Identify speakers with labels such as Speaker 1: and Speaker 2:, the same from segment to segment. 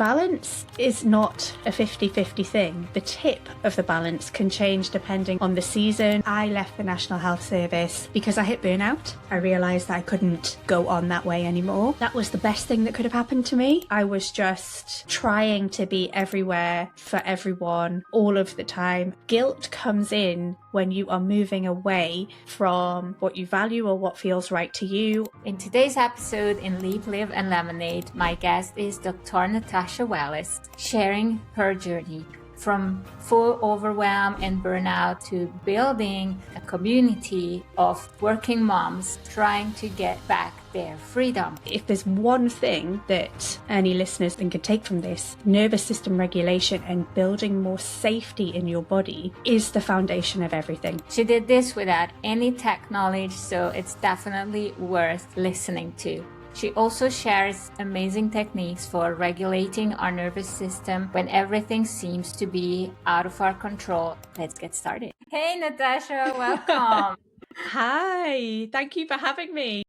Speaker 1: balance is not a 50-50 thing. The tip of the balance can change depending on the season. I left the National Health Service because I hit burnout. I realised that I couldn't go on that way anymore. That was the best thing that could have happened to me. I was just trying to be everywhere for everyone all of the time. Guilt comes in when you are moving away from what you value or what feels right to you.
Speaker 2: In today's episode in Leap, Live and Lemonade, my guest is Dr. Natasha Wallace, sharing her journey from full overwhelm and burnout to building a community of working moms trying to get back their freedom.
Speaker 1: If there's one thing that any listeners can take from this, nervous system regulation and building more safety in your body is the foundation of everything.
Speaker 2: She did this without any tech knowledge, so it's definitely worth listening to. She also shares amazing techniques for regulating our nervous system when everything seems to be out of our control. Let's get started. Hey, Natasha, welcome.
Speaker 1: Hi, thank you for having me.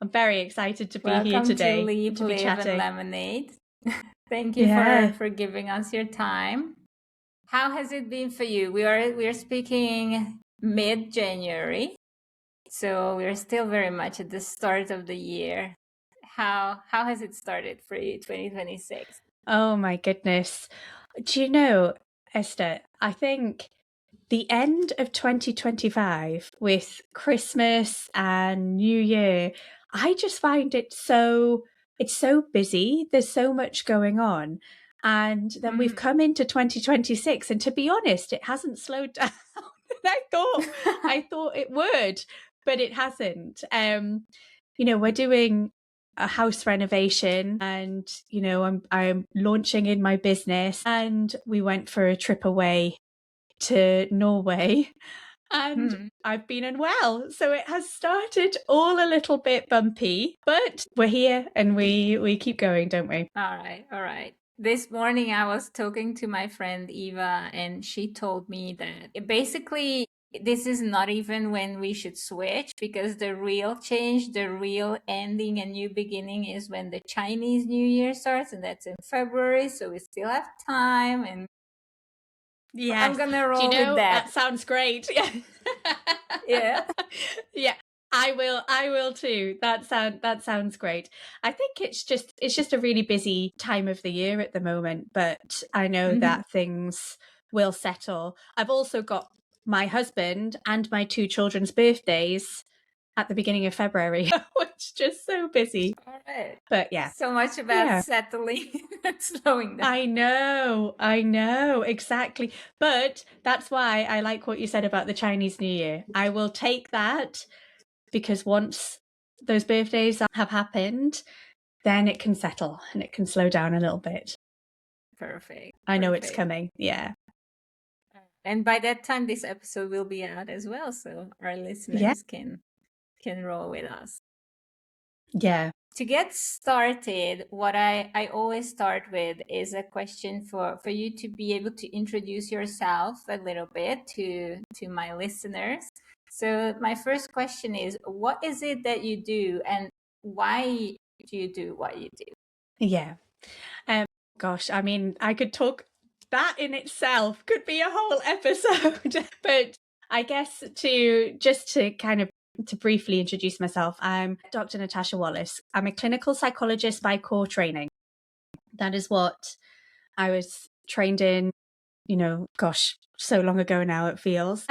Speaker 1: I'm very excited to be here today.
Speaker 2: Welcome to Leap, Live and Lemonade. Thank you for giving us your time. How has it been for you? We are speaking mid-January. So we're still very much at the start of the year. How has it started for you, 2026?
Speaker 1: Oh my goodness. Do you know, Esther, I think the end of 2025 with Christmas and New Year, I just find it's so busy. There's so much going on. And then we've come into 2026 and to be honest, it hasn't slowed down. I thought it would. But it hasn't. We're doing a house renovation and, I'm launching in my business and we went for a trip away to Norway and I've been unwell. So it has started all a little bit bumpy, but we're here and we keep going, don't we?
Speaker 2: All right. This morning I was talking to my friend Eva and she told me that basically this is not even when we should switch because the real change, the real ending and new beginning is when the Chinese New Year starts and that's in February. So we still have time and I'm going to roll with that.
Speaker 1: That sounds great.
Speaker 2: Yeah.
Speaker 1: Yeah. I will too. That sounds great. I think it's just a really busy time of the year at the moment, but I know that things will settle. I've also got my husband and my two children's birthdays at the beginning of February. It's just so busy.
Speaker 2: All right.
Speaker 1: But yeah.
Speaker 2: So much about settling and slowing down.
Speaker 1: I know, exactly. But that's why I like what you said about the Chinese New Year. I will take that because once those birthdays have happened, then it can settle and it can slow down a little bit.
Speaker 2: Perfect.
Speaker 1: I know it's coming. Yeah.
Speaker 2: And by that time, this episode will be out as well. So our listeners can roll with us.
Speaker 1: Yeah.
Speaker 2: To get started, what I always start with is a question for you to be able to introduce yourself a little bit to my listeners. So my first question is, what is it that you do and why do you do what you do?
Speaker 1: Yeah. Gosh, I mean, I could talk. That in itself could be a whole episode. But I guess to briefly introduce myself, I'm Dr. Natasha Wallace. I'm a clinical psychologist by core training. That is what I was trained in, so long ago now it feels.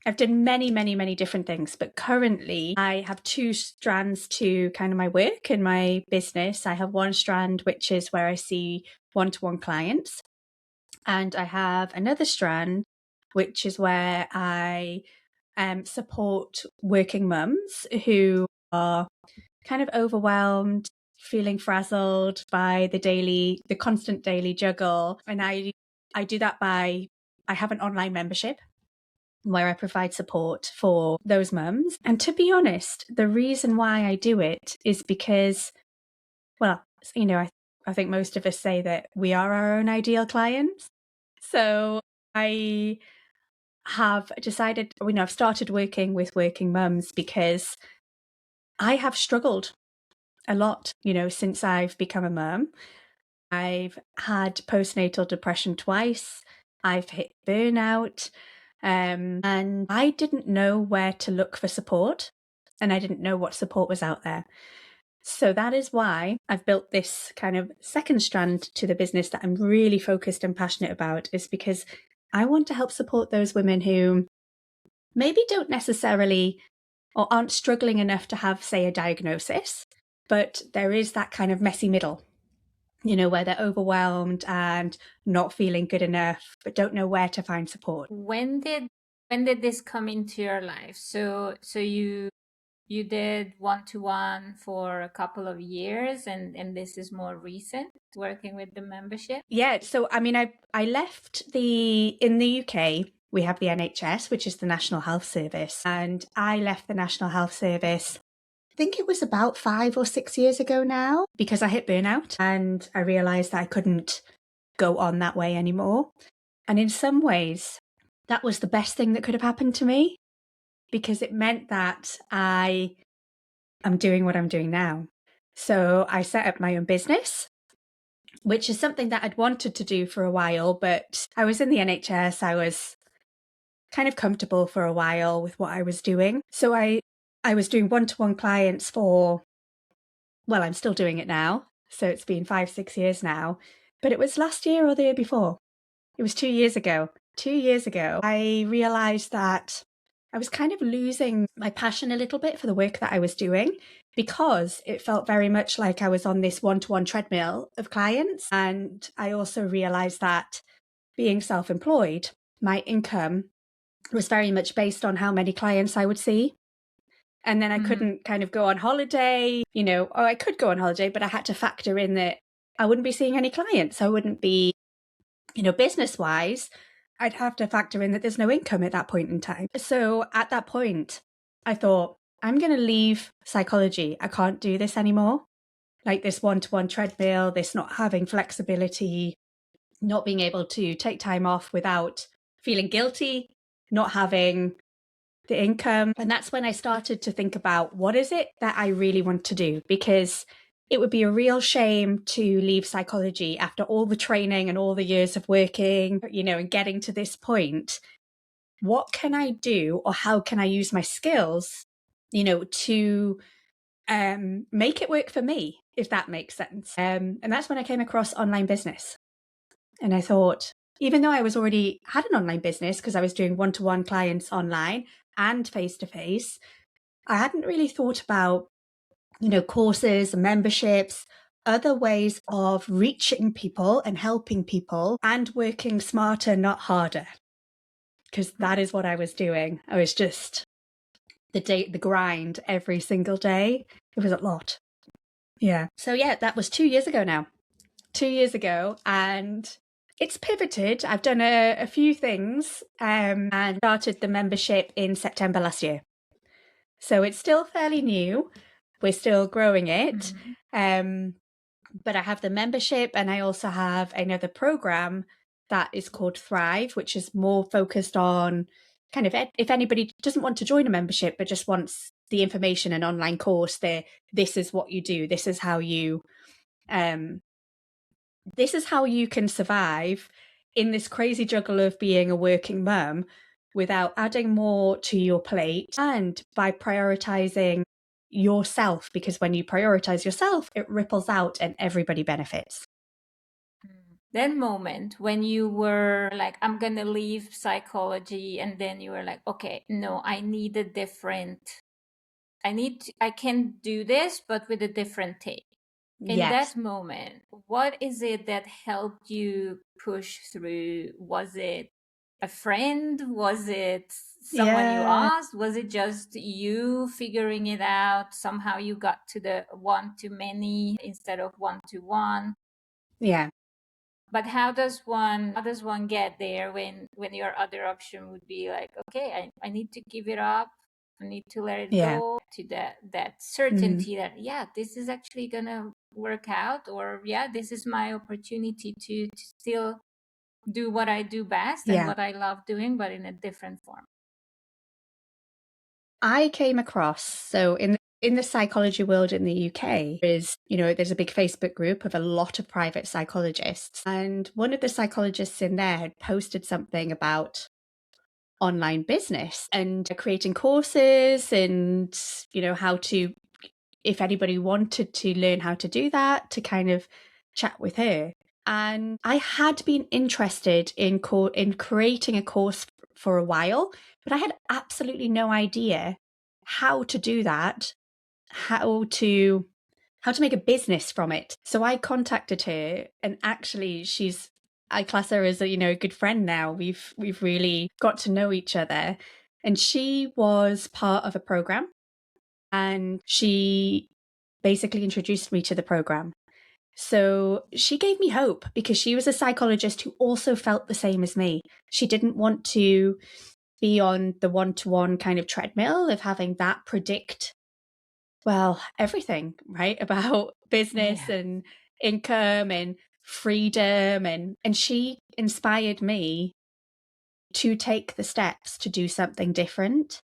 Speaker 1: I've done many, many, many different things, but currently I have two strands to kind of my work and my business. I have one strand, which is where I see one-to-one clients. And I have another strand, which is where I support working mums who are kind of overwhelmed, feeling frazzled by the constant daily juggle. And I do that I have an online membership where I provide support for those mums. And to be honest, the reason why I do it is because, I think most of us say that we are our own ideal clients. So I have decided, I've started working with working mums because I have struggled a lot, since I've become a mum. I've had postnatal depression twice. I've hit burnout. And I didn't know where to look for support, and I didn't know what support was out there. So that is why I've built this kind of second strand to the business that I'm really focused and passionate about, is because I want to help support those women who maybe don't necessarily or aren't struggling enough to have, say, a diagnosis, but there is that kind of messy middle, where they're overwhelmed and not feeling good enough, but don't know where to find support.
Speaker 2: When did this come into your life? So you did one-to-one for a couple of years, and this is more recent, working with the membership?
Speaker 1: Yeah, so I mean, I left in the UK, we have the NHS, which is the National Health Service, and I left the National Health Service, I think it was about 5 or 6 years ago now, because I hit burnout and I realized that I couldn't go on that way anymore. And in some ways, that was the best thing that could have happened to me, because it meant that I'm doing what I'm doing now. So I set up my own business, which is something that I'd wanted to do for a while, but I was in the NHS. I was kind of comfortable for a while with what I was doing. So I was doing one-to-one clients I'm still doing it now. So it's been 5, 6 years now, but it was last year or the year before. It was 2 years ago. 2 years ago, I realized that I was kind of losing my passion a little bit for the work that I was doing, because it felt very much like I was on this one-to-one treadmill of clients. And I also realized that being self-employed, my income was very much based on how many clients I would see. And then I couldn't kind of go on holiday, or I could go on holiday, but I had to factor in that I wouldn't be seeing any clients. I wouldn't be, business wise, I'd have to factor in that there's no income at that point in time. So at that point, I thought, I'm going to leave psychology. I can't do this anymore. Like this one-to-one treadmill, this not having flexibility, not being able to take time off without feeling guilty, not having the income. And that's when I started to think about, what is it that I really want to do? Because it would be a real shame to leave psychology after all the training and all the years of working, and getting to this point. What can I do, or how can I use my skills, to make it work for me, if that makes sense? And that's when I came across online business. And I thought, even though I was already had an online business, because I was doing one-to-one clients online and face-to-face, I hadn't really thought about, courses and memberships, other ways of reaching people and helping people and working smarter, not harder. Because that is what I was doing. I was just the grind every single day. It was a lot. Yeah. So yeah, that was 2 years ago now. 2 years ago, and it's pivoted. I've done a few things, and started the membership in September last year. So it's still fairly new. We're still growing it. But I have the membership, and I also have another program that is called Thrive, which is more focused on kind of, if anybody doesn't want to join a membership but just wants the information, an online course, this is what you do. This is how you can survive in this crazy juggle of being a working mum without adding more to your plate, and by prioritizing yourself, because when you prioritize yourself, it ripples out and everybody benefits.
Speaker 2: That moment when you were like, I'm going to leave psychology, and then you were like, okay, no, I can do this, but with a different take. In
Speaker 1: Yes.
Speaker 2: that moment, what is it that helped you push through? Was it a friend? Was it someone you asked? Was it just you figuring it out? Somehow you got to the one to many instead of one to one.
Speaker 1: Yeah.
Speaker 2: But how does one get there when your other option would be like, okay, I need to give it up. I need to let it
Speaker 1: Yeah.
Speaker 2: go, to that certainty that, yeah, this is actually gonna work out, or yeah, this is my opportunity to still do what I do best and
Speaker 1: Yeah.
Speaker 2: what I love doing, but in a different form.
Speaker 1: I came across, so in in the psychology world in the UK, there's a big Facebook group of a lot of private psychologists. And one of the psychologists in there had posted something about online business and creating courses and, how to, if anybody wanted to learn how to do that, to kind of chat with her. And I had been interested in creating a course for a while, but I had absolutely no idea how to do that, how to make a business from it. So I contacted her, and actually I class her as a good friend now. We've really got to know each other, and she was part of a program, and she basically introduced me to the program. So she gave me hope because she was a psychologist who also felt the same as me. She didn't want to be on the one-to-one kind of treadmill of having that predict, well, everything, right? About business and income and freedom. And she inspired me to take the steps to do something different.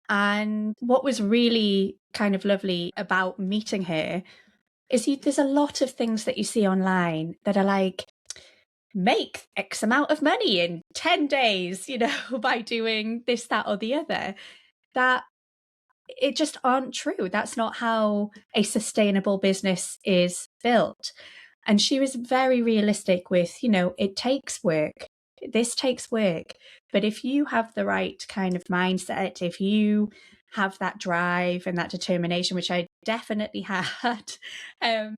Speaker 1: And what was really kind of lovely about meeting her is there's a lot of things that you see online that are like, make X amount of money in 10 days, by doing this, that, or the other, that it just aren't true. That's not how a sustainable business is built. And she was very realistic with, it takes work. This takes work. But if you have the right kind of mindset, if you have that drive and that determination, which I definitely had, then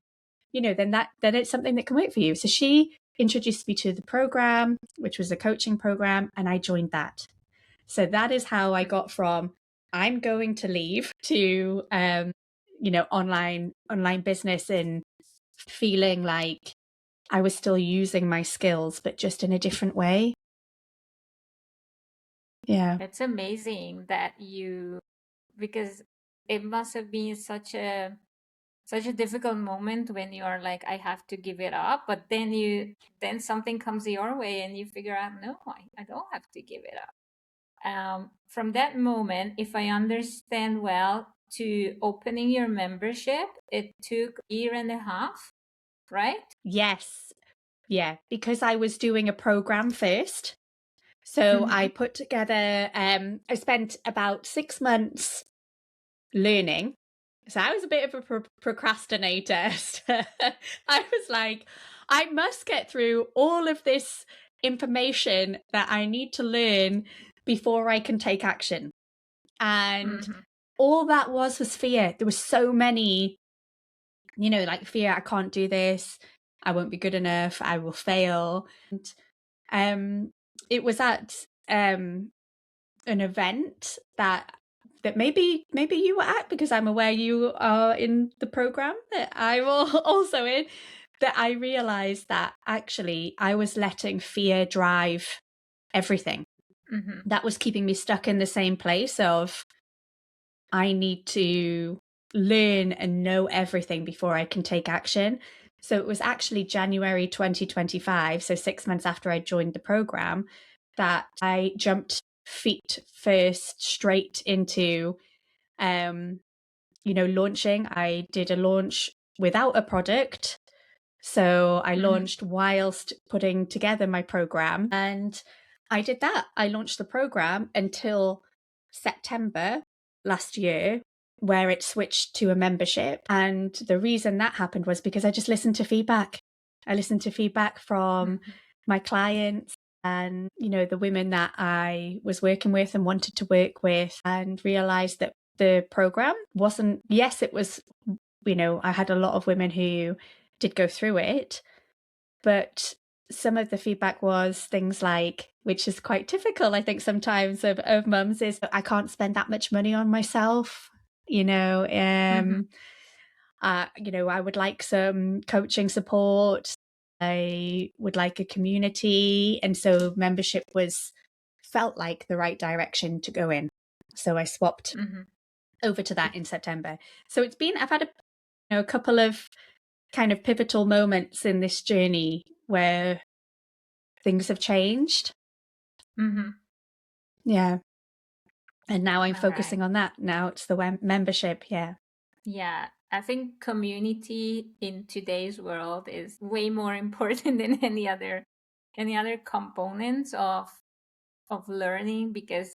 Speaker 1: it's something that can work for you. So she introduced me to the program, which was a coaching program, and I joined that. So that is how I got from I'm going to leave to online business, and feeling like I was still using my skills, but just in a different way. Yeah.
Speaker 2: It's amazing that because it must have been such a difficult moment when you are like, I have to give it up, but then something comes your way and you figure out, no, I don't have to give it up. From that moment, if I understand well, to opening your membership, it took a year and a half, right?
Speaker 1: Yes. Yeah. Because I was doing a program first. So I put together, I spent about 6 months learning. So I was a bit of a procrastinator. I was like, I must get through all of this information that I need to learn before I can take action. And all that was fear. There were so many, like fear, I can't do this, I won't be good enough, I will fail. And it was at an event that maybe you were at, because I'm aware you are in the program that I'm also in, that I realized that actually I was letting fear drive everything. That was keeping me stuck in the same place of, I need to learn and know everything before I can take action. So it was actually January 2025, so 6 months after I joined the program, that I jumped feet first straight into launching. I did a launch without a product. So I launched whilst putting together my program, and I did that. I launched the program until September last year, where it switched to a membership. And the reason that happened was because I just listened to feedback. I listened to feedback from my clients and, the women that I was working with and wanted to work with, and realized that the program wasn't, yes, it was, I had a lot of women who did go through it, but some of the feedback was things like, which is quite typical, I think, sometimes of mums, is I can't spend that much money on myself. I would like some coaching support. I would like a community. And so membership felt like the right direction to go in. So I swapped over to that in September. So I've had a couple of kind of pivotal moments in this journey where things have changed. Yeah. And now I'm focusing on that. Now it's the membership. Yeah.
Speaker 2: Yeah, I think community in today's world is way more important than any other components of learning, because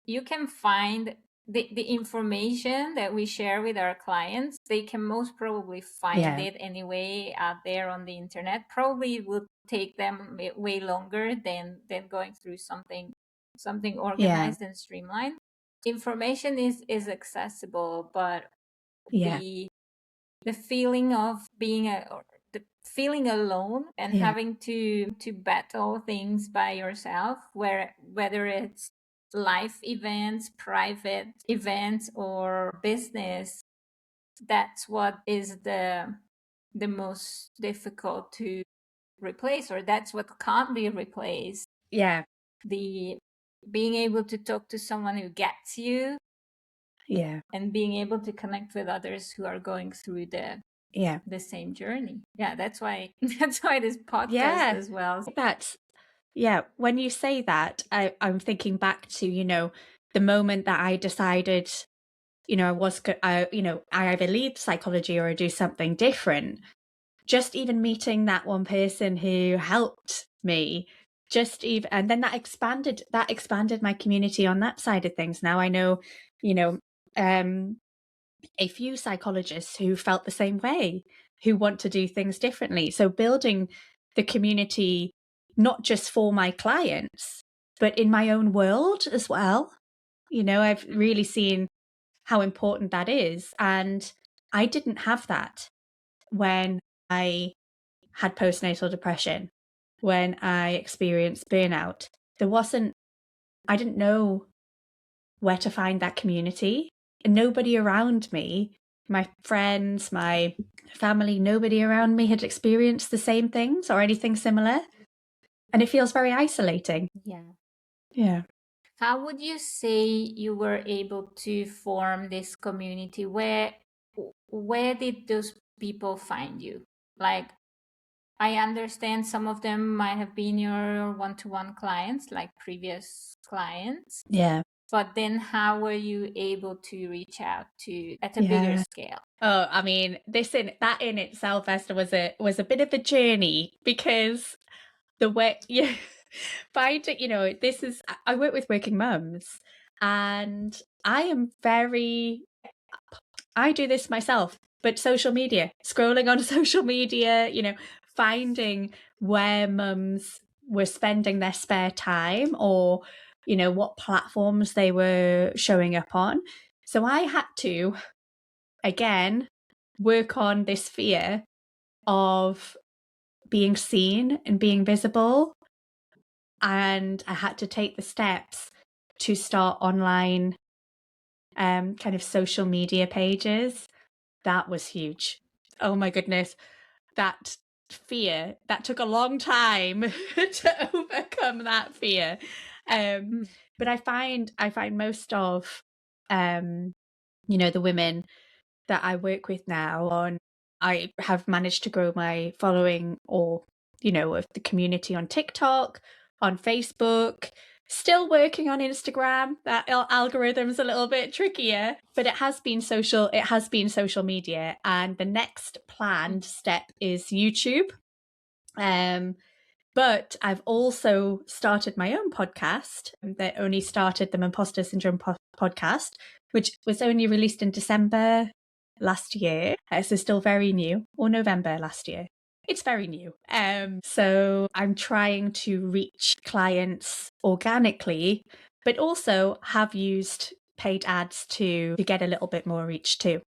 Speaker 2: you can find the information that we share with our clients, they can most probably find
Speaker 1: Yeah.
Speaker 2: it anyway out there on the internet. Probably it would take them way longer than going through something
Speaker 1: Yeah.
Speaker 2: organized and streamlined. Information is accessible, but
Speaker 1: Yeah.
Speaker 2: the the feeling of being or the feeling alone and
Speaker 1: Yeah.
Speaker 2: having to battle things by yourself, whether it's life events, private events, or business, that's what is the most difficult to replace, or that's what can't be replaced.
Speaker 1: Yeah.
Speaker 2: The being able to talk to someone who gets you,
Speaker 1: Yeah.
Speaker 2: and being able to connect with others who are going through
Speaker 1: Yeah.
Speaker 2: the same journey. Yeah, that's why that's why this podcast
Speaker 1: Yeah.
Speaker 2: as well.
Speaker 1: That's, yeah. When you say that, I'm thinking back to, the moment that I decided, I either leave psychology or I do something different. Just even meeting that one person who helped me, and then that expanded my community on that side of things. Now I know, you know, um, a few psychologists who felt the same way, who want to do things differently. So building the community, not just for my clients, but in my own world as well. I've really seen how important that is. And I didn't have that when I had postnatal depression, when I experienced burnout. I didn't know where to find that community. And nobody around me, my friends, my family, nobody around me had experienced the same things or anything similar. And it feels very isolating.
Speaker 2: Yeah.
Speaker 1: Yeah.
Speaker 2: How would you say you were able to form this community? Where did those people find you? Like, I understand some of them might have been your one-to-one clients, like previous clients.
Speaker 1: Yeah.
Speaker 2: But then how were you able to reach out to at a bigger
Speaker 1: Yeah.
Speaker 2: scale?
Speaker 1: Oh, I mean, that in itself, Esther, was a bit of a journey, because the way you find it, I work with working mums, and I do this myself, but social media, scrolling on social media, finding where mums were spending their spare time, or, what platforms they were showing up on. So I had to, again, work on this fear of being seen and being visible. And I had to take the steps to start online kind of social media pages. That was huge. Oh my goodness. That fear, that took a long time to overcome that fear. But I find most of the women that I work with now, I have managed to grow my following, or of the community, on TikTok, on Facebook. Still working on Instagram. That algorithm's a little bit trickier, but it has been social media, and the next planned step is YouTube. But I've also started my own podcast that only started, the Imposter Syndrome podcast, which was only released in December last year. So still very new, or November last year. It's very new. So I'm trying to reach clients organically, but also have used paid ads to get a little bit more reach too.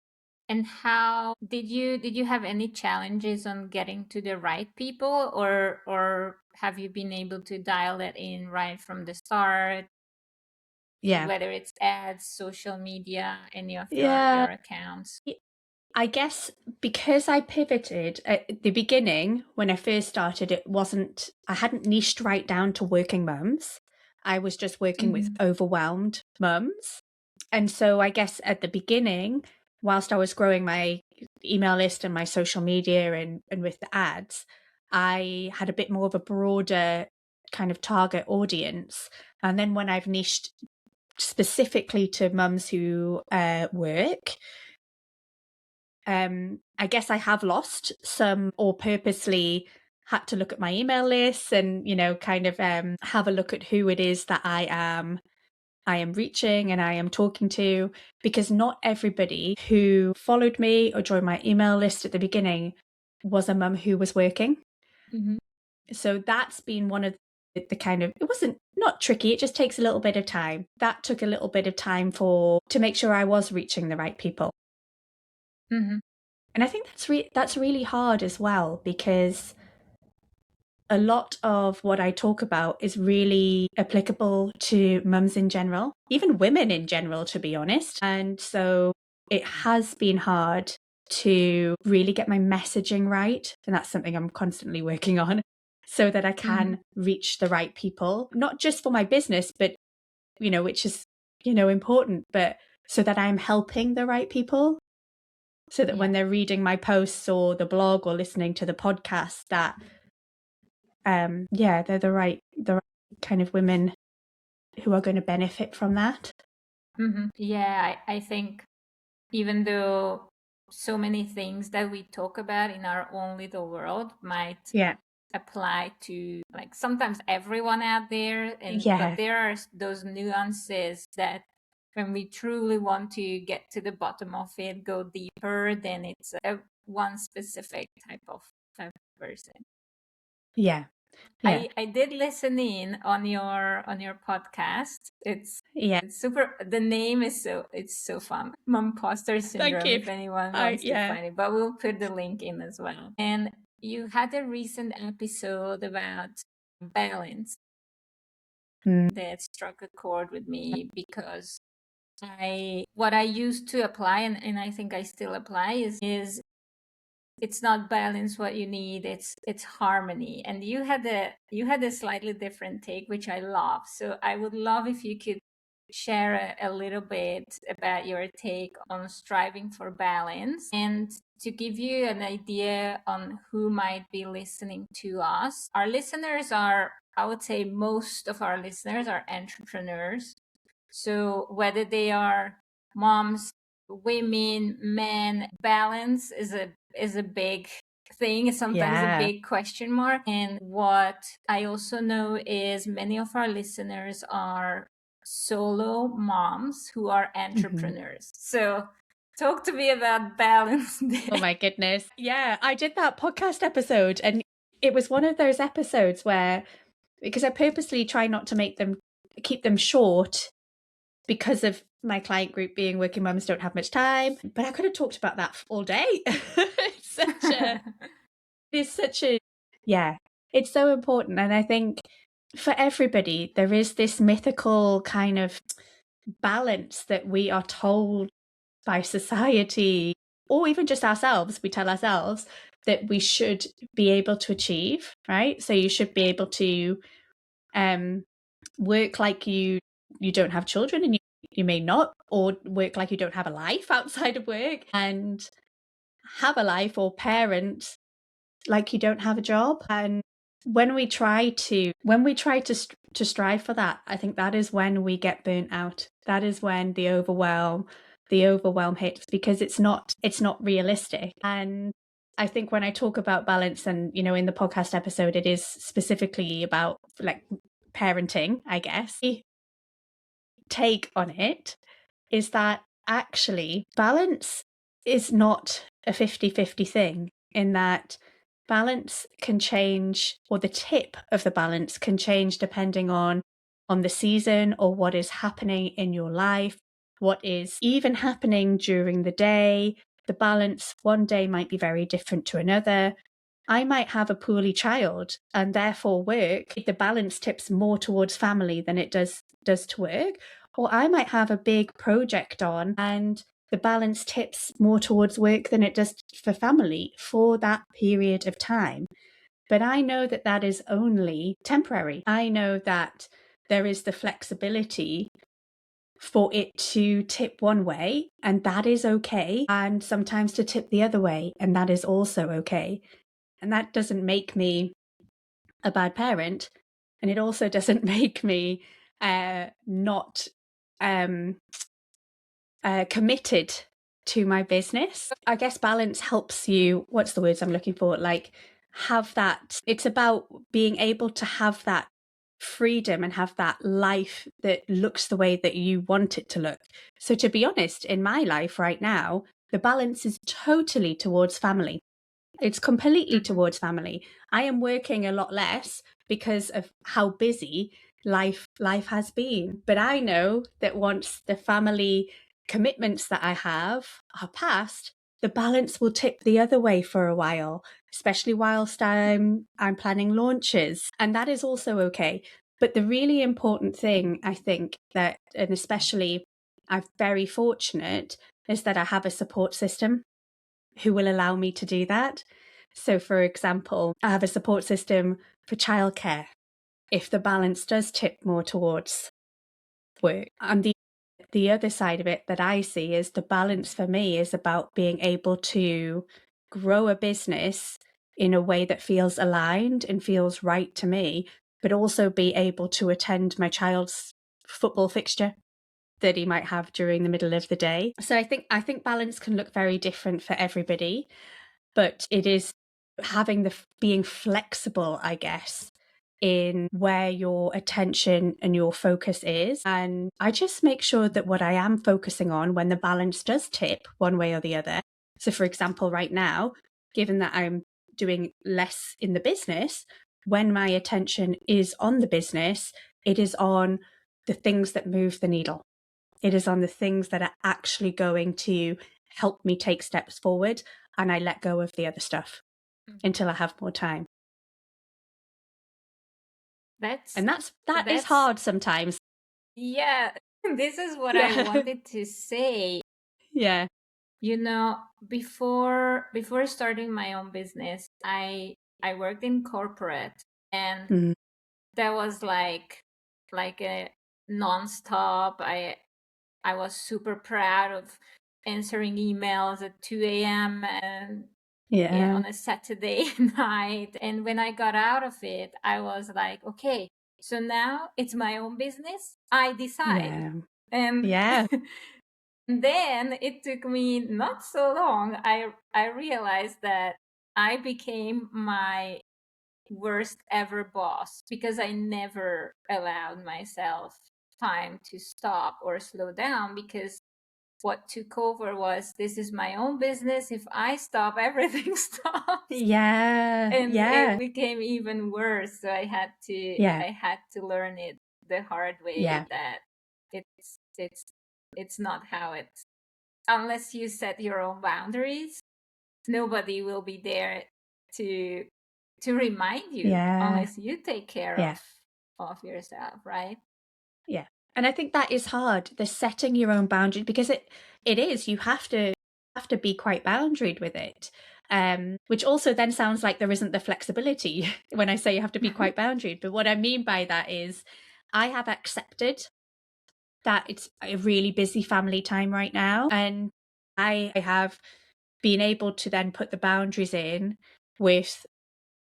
Speaker 2: And how did you have any challenges on getting to the right people, or have you been able to dial that in right from the start,
Speaker 1: Yeah.
Speaker 2: whether it's ads, social media, any of your
Speaker 1: Yeah.
Speaker 2: accounts?
Speaker 1: I guess because I pivoted at the beginning, when I first started, I hadn't niched right down to working mums. I was just working with overwhelmed mums. And so I guess at the beginning, whilst I was growing my email list and my social media, and with the ads, I had a bit more of a broader kind of target audience. And then when I've niched specifically to mums who work, I guess I have lost some, or purposely had to look at my email lists and, kind of have a look at who it is that I am reaching and I am talking to, because not everybody who followed me or joined my email list at the beginning was a mum who was working.
Speaker 2: Mm-hmm.
Speaker 1: So that's been one of the kind of, it wasn't not tricky, it just takes a little bit of time. That took a little bit of time to make sure I was reaching the right people.
Speaker 2: Mm-hmm.
Speaker 1: And I think that's really hard as well, because a lot of what I talk about is really applicable to mums in general, even women in general, to be honest. And so it has been hard to really get my messaging right. And that's something I'm constantly working on, so that I can reach the right people, not just for my business, but, which is, important, but so that I'm helping the right people. So that when they're reading my posts or the blog or listening to the podcast, that they're the right kind of women who are going to benefit from that.
Speaker 2: Mm-hmm. Yeah, I think even though so many things that we talk about in our own little world might apply to like sometimes everyone out there, but there are those nuances that when we truly want to get to the bottom of it, go deeper, then it's a one specific type of person. I did listen in on your podcast. It's super. The name is so fun. Imposter syndrome. If anyone wants to find it, but we'll put the link in as well. And you had a recent episode about balance that struck a chord with me, because what I used to apply, and I think I still apply, is it's not balance what you need, it's harmony. And you had a slightly different take, which I love. So I would love if you could share a little bit about your take on striving for balance, and to give you an idea on who might be listening to us. Our listeners are, I would say most of our listeners are entrepreneurs. So whether they are moms, women, men, balance is a big thing, sometimes a big question mark. And what I also know is many of our listeners are solo moms who are entrepreneurs. So talk to me about balance there.
Speaker 1: Oh my goodness. Yeah, I did that podcast episode, and it was one of those episodes where, because I purposely try not to keep them short, because of my client group being working mums don't have much time, but I could have talked about that all day. It's so important. And I think for everybody, there is this mythical kind of balance that we are told by society, or even just ourselves, we tell ourselves that we should be able to achieve, right? So you should be able to work like you don't have children, and you may not, or work like you don't have a life outside of work, and have a life or parent like you don't have a job. And when we try to strive for that, I think that is when we get burnt out. That is when the overwhelm hits, because it's not realistic. And I think when I talk about balance, and in the podcast episode, it is specifically about like parenting, I guess. The take on it is that actually balance is not a 50-50 thing, in that balance can change, or the tip of the balance can change depending on the season, or what is happening in your life, what is even happening during the day. The balance one day might be very different to another. I might have a poorly child, and therefore work, the balance tips more towards family than it does to work. Or I might have a big project on, and the balance tips more towards work than it does for family for that period of time. But I know that that is only temporary. I know that there is the flexibility for it to tip one way, and that is okay. And sometimes to tip the other way, and that is also okay. And that doesn't make me a bad parent. And it also doesn't make me not committed to my business. I guess balance helps you, what's the words I'm looking for? Like have that, it's about being able to have that freedom and have that life that looks the way that you want it to look. So to be honest, in my life right now, the balance is totally towards family. It's completely towards family. I am working a lot less because of how busy life has been. But I know that once the family commitments that I have are past, the balance will tip the other way for a while, especially whilst I'm planning launches. And that is also okay. But the really important thing, I think, that, and especially I'm very fortunate, is that I have a support system who will allow me to do that. So, for example, I have a support system for childcare if the balance does tip more towards work. And the other side of it that I see is the balance for me is about being able to grow a business in a way that feels aligned and feels right to me, but also be able to attend my child's football fixture that he might have during the middle of the day. So I think balance can look very different for everybody, but it is having being flexible, I guess, in where your attention and your focus is. And I just make sure that what I am focusing on when the balance does tip one way or the other. So for example, right now, given that I'm doing less in the business, when my attention is on the business, it is on the things that move the needle. It is on the things that are actually going to help me take steps forward, and I let go of the other stuff until I have more time.
Speaker 2: That's
Speaker 1: And that is
Speaker 2: that's
Speaker 1: hard sometimes.
Speaker 2: yeah. This is what I
Speaker 1: Yeah.
Speaker 2: wanted to say.
Speaker 1: Yeah.
Speaker 2: You know, before starting my own business, I worked in corporate, and
Speaker 1: Mm.
Speaker 2: that was like a nonstop. I was super proud of answering emails at 2 a.m. and yeah,
Speaker 1: Yeah.
Speaker 2: on a Saturday night. And when I got out of it, I was like, okay, so now it's my own business. I decide.
Speaker 1: Yeah.
Speaker 2: And
Speaker 1: Yeah.
Speaker 2: then it took me not so long. I realized that I became my worst ever boss because I never allowed myself time to stop or slow down, because what took over was, this is my own business. If I stop, everything stops.
Speaker 1: Yeah.
Speaker 2: And it
Speaker 1: Yeah.
Speaker 2: became even worse. So
Speaker 1: Yeah.
Speaker 2: I had to learn it the hard way,
Speaker 1: Yeah.
Speaker 2: that it's not how it's, unless you set your own boundaries, nobody will be there to remind you
Speaker 1: Yeah.
Speaker 2: unless you take care
Speaker 1: Yeah.
Speaker 2: of yourself, right?
Speaker 1: Yeah. And I think that is hard, the setting your own boundary, because it is, you have to be quite boundaried with it. Which also then sounds like there isn't the flexibility when I say you have to be quite boundaried. But what I mean by that is I have accepted that it's a really busy family time right now. And I have been able to then put the boundaries in with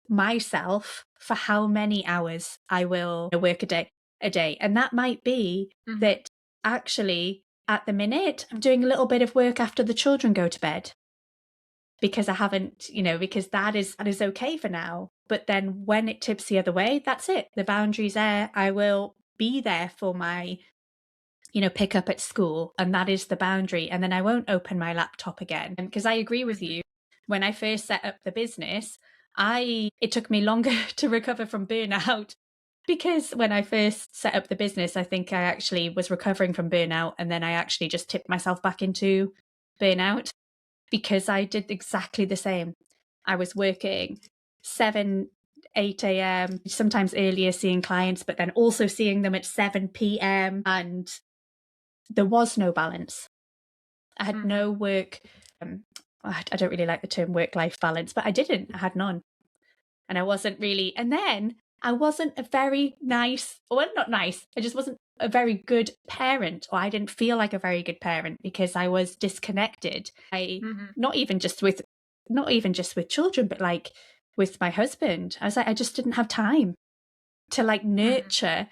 Speaker 1: myself for how many hours I will work a day. And that might be that actually at the minute I'm doing a little bit of work after the children go to bed, because I haven't, because that is okay for now. But then when it tips the other way, that's it. The boundary's there. I will be there for my pick up at school, and that is the boundary. And then I won't open my laptop again. Because I agree with you. When I first set up the business, it took me longer to recover from burnout, because when I first set up the business, I think I actually was recovering from burnout, and then I actually just tipped myself back into burnout, because I did exactly the same. I was working 7, 8 a.m., sometimes earlier, seeing clients, but then also seeing them at 7 p.m. And there was no balance. I had no work. I don't really like the term work-life balance, but I didn't. I had none. And I wasn't really. And then I wasn't a very nice, well, not nice. I just wasn't a very good parent, or I didn't feel like a very good parent, because I was disconnected. Not even just with children, but like with my husband. I was like, I just didn't have time to like nurture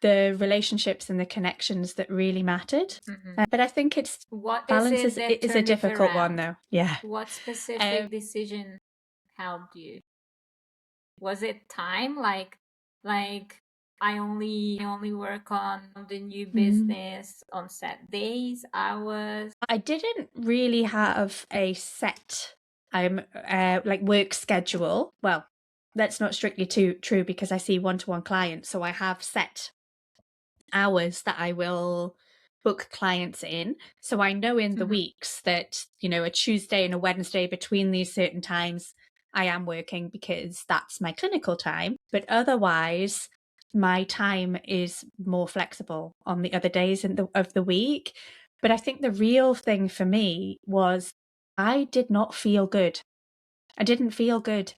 Speaker 1: the relationships and the connections that really mattered. But I think it's
Speaker 2: What
Speaker 1: balance
Speaker 2: is it that
Speaker 1: is a
Speaker 2: turned it
Speaker 1: difficult one,
Speaker 2: around?
Speaker 1: though. Yeah.
Speaker 2: What specific decision helped you? Was it time? Like I only work on the new business on set days, hours?
Speaker 1: I didn't really have a set like work schedule. Well, that's not strictly true because I see one-to-one clients, so I have set hours that I will book clients in. So I know in the weeks that, a Tuesday and a Wednesday between these certain times, I am working because that's my clinical time. But otherwise, my time is more flexible on the other days of the week. But I think the real thing for me was I did not feel good. I didn't feel good.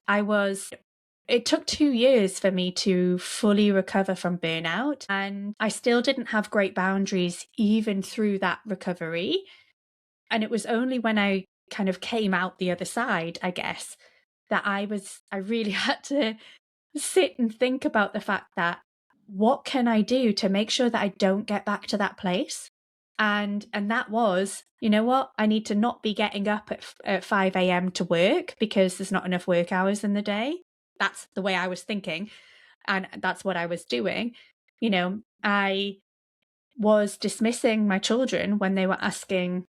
Speaker 1: It took 2 years for me to fully recover from burnout, and I still didn't have great boundaries even through that recovery. And it was only when I kind of came out the other side, I guess, that I really had to sit and think about the fact that what can I do to make sure that I don't get back to that place? And that was, you know what? I need to not be getting up at 5 a.m. to work because there's not enough work hours in the day. That's the way I was thinking. And that's what I was doing. I was dismissing my children when they were asking,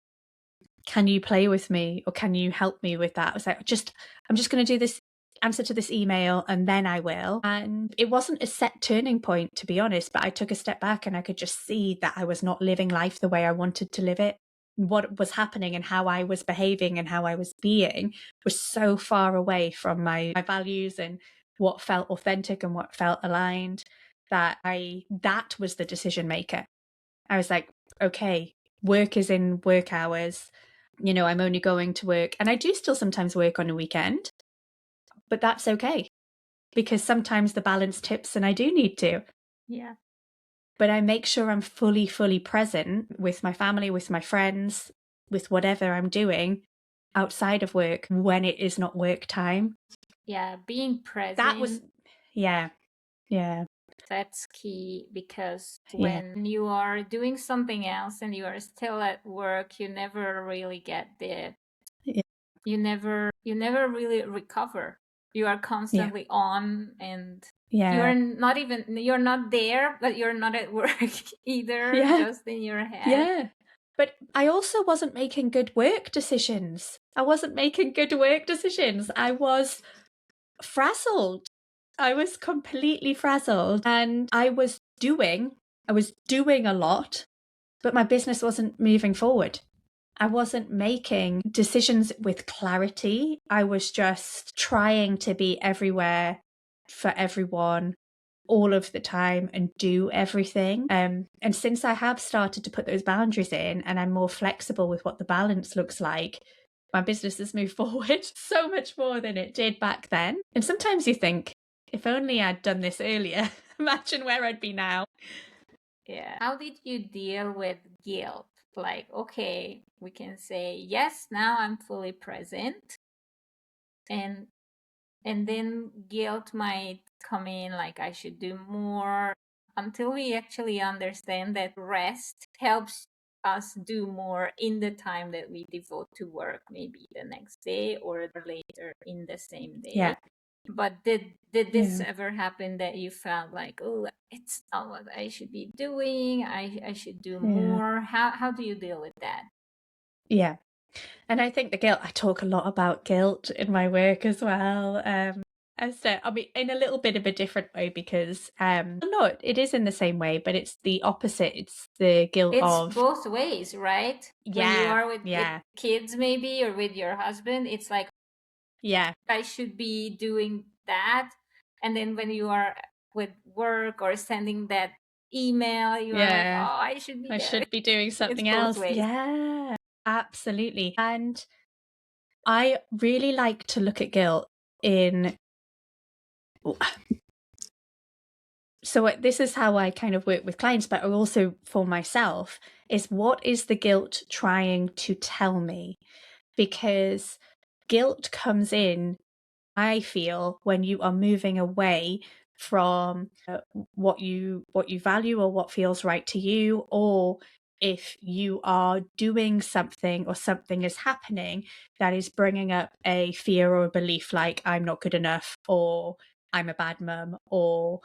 Speaker 1: can you play with me or can you help me with that? I was like, I'm just going to do this answer to this email and then I will. And it wasn't a set turning point, to be honest, but I took a step back and I could just see that I was not living life the way I wanted to live it. What was happening and how I was behaving and how I was being was so far away from my values and what felt authentic and what felt aligned that was the decision maker. I was like, okay, work is in work hours. I'm only going to work, and I do still sometimes work on a weekend, but that's okay because sometimes the balance tips and I do need to.
Speaker 2: Yeah.
Speaker 1: But I make sure I'm fully present with my family, with my friends, with whatever I'm doing outside of work when it is not work time.
Speaker 2: Yeah, being present.
Speaker 1: That was, yeah.
Speaker 2: That's key because
Speaker 1: Yeah.
Speaker 2: when you are doing something else and you are still at work, you never really get you never really recover. You are constantly on, and you're not there, but you're not at work either, just in your head.
Speaker 1: Yeah. But I also wasn't making good work decisions. I was frazzled. I was completely frazzled, and I was doing a lot, but my business wasn't moving forward. I wasn't making decisions with clarity. I was just trying to be everywhere for everyone all of the time and do everything. And since I have started to put those boundaries in and I'm more flexible with what the balance looks like, my business has moved forward so much more than it did back then. And sometimes you think, if only I'd done this earlier, imagine where I'd be now.
Speaker 2: Yeah. How did you deal with guilt? Like, okay, we can say, yes, now I'm fully present. And then guilt might come in, like I should do more, until we actually understand that rest helps us do more in the time that we devote to work, maybe the next day or later in the same day.
Speaker 1: Yeah.
Speaker 2: But did this ever happen that you felt like, oh, it's not what I should be doing, I should do more? How do you deal with that?
Speaker 1: Yeah. And I think I talk a lot about guilt in my work as well. I mean, in a little bit of a different way because, no, it is in the same way, but it's the opposite. It's the guilt of...
Speaker 2: It's both ways, right?
Speaker 1: Yeah.
Speaker 2: When you are with kids maybe, or with your husband, it's like, I should be doing that. And then when you are with work or sending that email, you are like, oh, I should be
Speaker 1: doing something else.
Speaker 2: Ways.
Speaker 1: Yeah, absolutely. And I really like to look at guilt in... So this is how I kind of work with clients, but also for myself, is what is the guilt trying to tell me? Because guilt comes in, I feel, when you are moving away from what you value or what feels right to you, or if you are doing something or something is happening that is bringing up a fear or a belief like I'm not good enough, or I'm a bad mum, or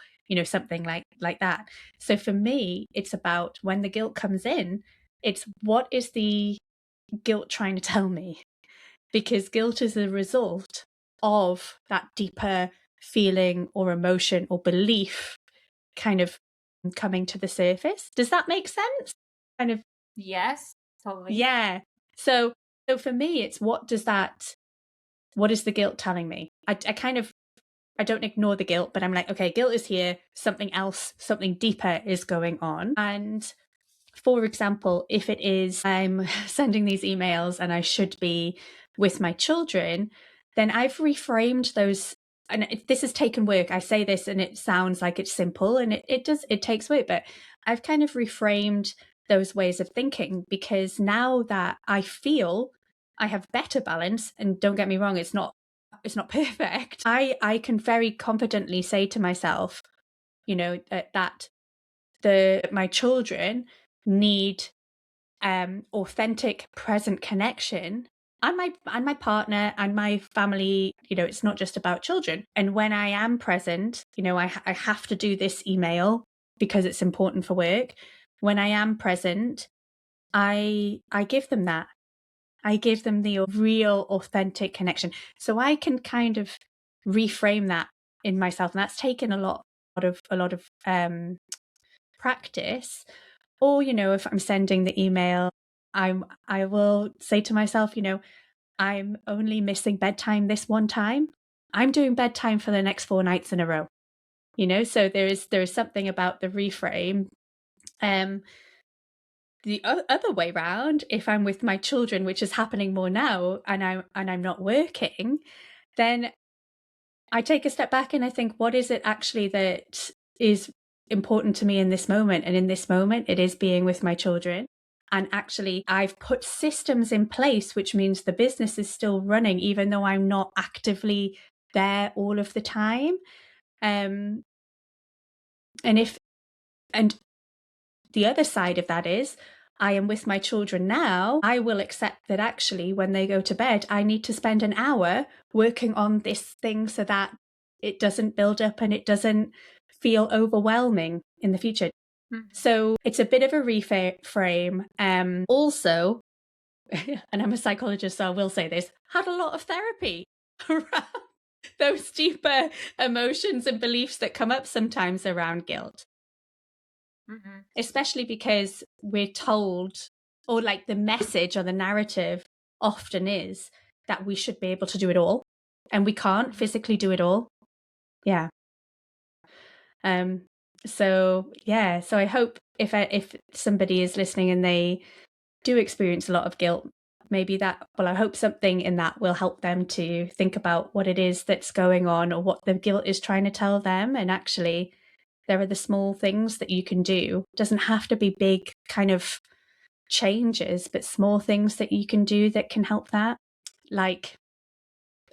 Speaker 1: something like that. So for me, it's about when the guilt comes in, it's what is the guilt trying to tell me? Because guilt is a result of that deeper feeling or emotion or belief kind of coming to the surface. Does that make sense? Kind of.
Speaker 2: Yes, totally.
Speaker 1: Yeah. So for me, it's what is the guilt telling me? I don't ignore the guilt, but I'm like, okay, guilt is here. Something else, something deeper is going on. And for example, if it is I'm sending these emails and I should be with my children, then I've reframed those. And this has taken work. I say this and it sounds like it's simple, and it takes work, but I've kind of reframed those ways of thinking, because now that I feel I have better balance, and don't get me wrong, it's not perfect. I can very confidently say to myself, that my children need authentic present connection, and my partner and my family. It's not just about children. And when I am present, I have to do this email because it's important for work. When I am present, I give them that. I give them the real authentic connection, so I can kind of reframe that in myself, and that's taken a lot of practice. Or, if I'm sending the email, I will say to myself, I'm only missing bedtime this one time. I'm doing bedtime for the next 4 nights in a row. So there is something about the reframe. The other way round, if I'm with my children, which is happening more now, and I'm not working, then I take a step back and I think, what is it actually that is important to me in this moment? And in this moment, it is being with my children. And actually, I've put systems in place, which means the business is still running, even though I'm not actively there all of the time. And the other side of that is, I am with my children now, I will accept that actually when they go to bed, I need to spend an hour working on this thing so that it doesn't build up and it doesn't feel overwhelming in the future.
Speaker 2: Mm-hmm.
Speaker 1: So it's a bit of a reframe. Also, and I'm a psychologist, so I will say this, had a lot of therapy around those deeper emotions and beliefs that come up sometimes around guilt. Mm-hmm. Especially because we're told, or like the message or the narrative often is that we should be able to do it all, and we can't physically do it all. Yeah. So I hope if somebody is listening and they do experience a lot of guilt, I hope something in that will help them to think about what it is that's going on, or what the guilt is trying to tell them. And actually, there are the small things that you can do. It doesn't have to be big kind of changes, but small things that you can do that can help that. Like,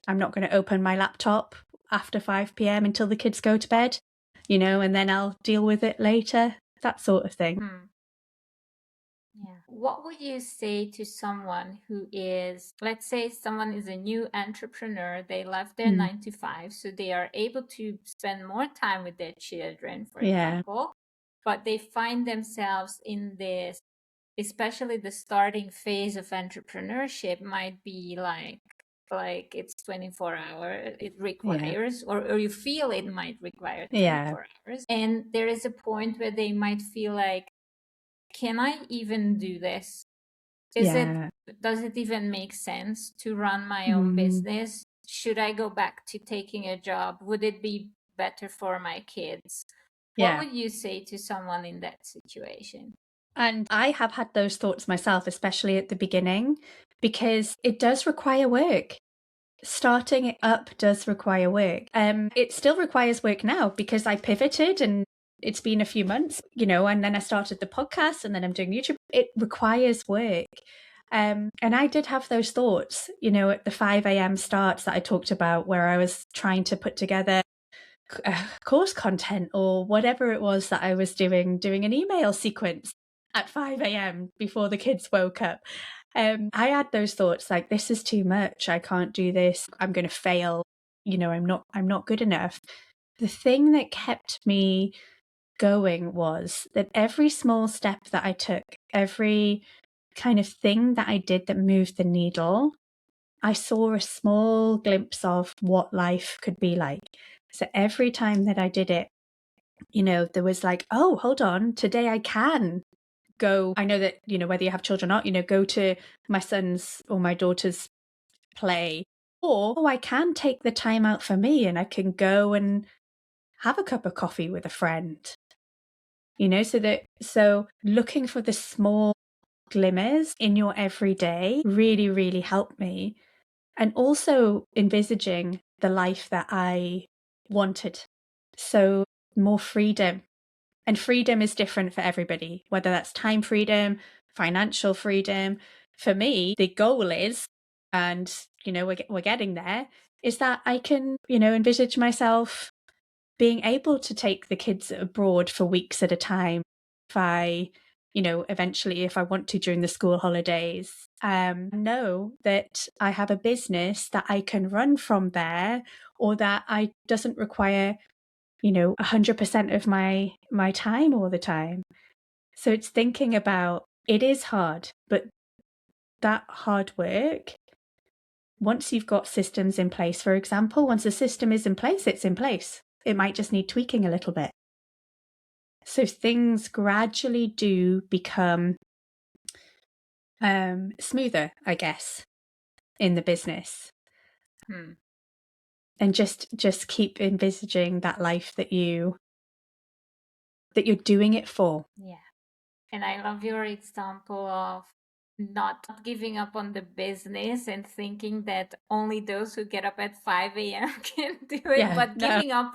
Speaker 1: I'm not going to open my laptop after 5 p.m. until the kids go to bed, and then I'll deal with it later, that sort of thing.
Speaker 2: Yeah. What would you say to someone who is, let's say someone is a new entrepreneur, they left their 9 to 5, so they are able to spend more time with their children, for example, but they find themselves in this, especially the starting phase of entrepreneurship might be like it's 24 hours it requires, or you feel it might require 24 hours, and there is a point where they might feel like, can I even do this? Does it even make sense to run my own business? Should I go back to taking a job? Would it be better for my kids? What would you say to someone in that situation?
Speaker 1: And I have had those thoughts myself, especially at the beginning, because it does require work. Starting it up does require work. It still requires work now, because I pivoted and it's been a few months, and then I started the podcast, and then I'm doing YouTube. It requires work. And I did have those thoughts, at the 5 a.m. starts that I talked about, where I was trying to put together course content or whatever it was that I was doing an email sequence at 5 a.m. before the kids woke up. I had those thoughts like, this is too much. I can't do this. I'm going to fail. I'm not good enough. The thing that kept me going was that every small step that I took, every kind of thing that I did that moved the needle, I saw a small glimpse of what life could be like. So every time that I did it, there was like, oh, hold on, today I can go. I know that, whether you have children or not, go to my son's or my daughter's play, or, oh, I can take the time out for me and I can go and have a cup of coffee with a friend. So looking for the small glimmers in your everyday really, really helped me. And also envisaging the life that I wanted. So more freedom. And freedom is different for everybody, whether that's time freedom, financial freedom. For me, the goal is, and, we're getting there, is that I can, envisage myself being able to take the kids abroad for weeks at a time. If I, eventually, if I want to during the school holidays, know that I have a business that I can run from there, or that I doesn't require, 100% of my time all the time. So it's thinking about, it is hard, but that hard work, once you've got systems in place, for example, once a system is in place, it's in place. It might just need tweaking a little bit. So things gradually do become smoother, I guess, in the business. And just keep envisaging that life that you're doing it for.
Speaker 2: Yeah. And I love your example of not giving up on the business and thinking that only those who get up at 5 a.m. can do it,
Speaker 1: Yeah,
Speaker 2: but
Speaker 1: no.
Speaker 2: giving up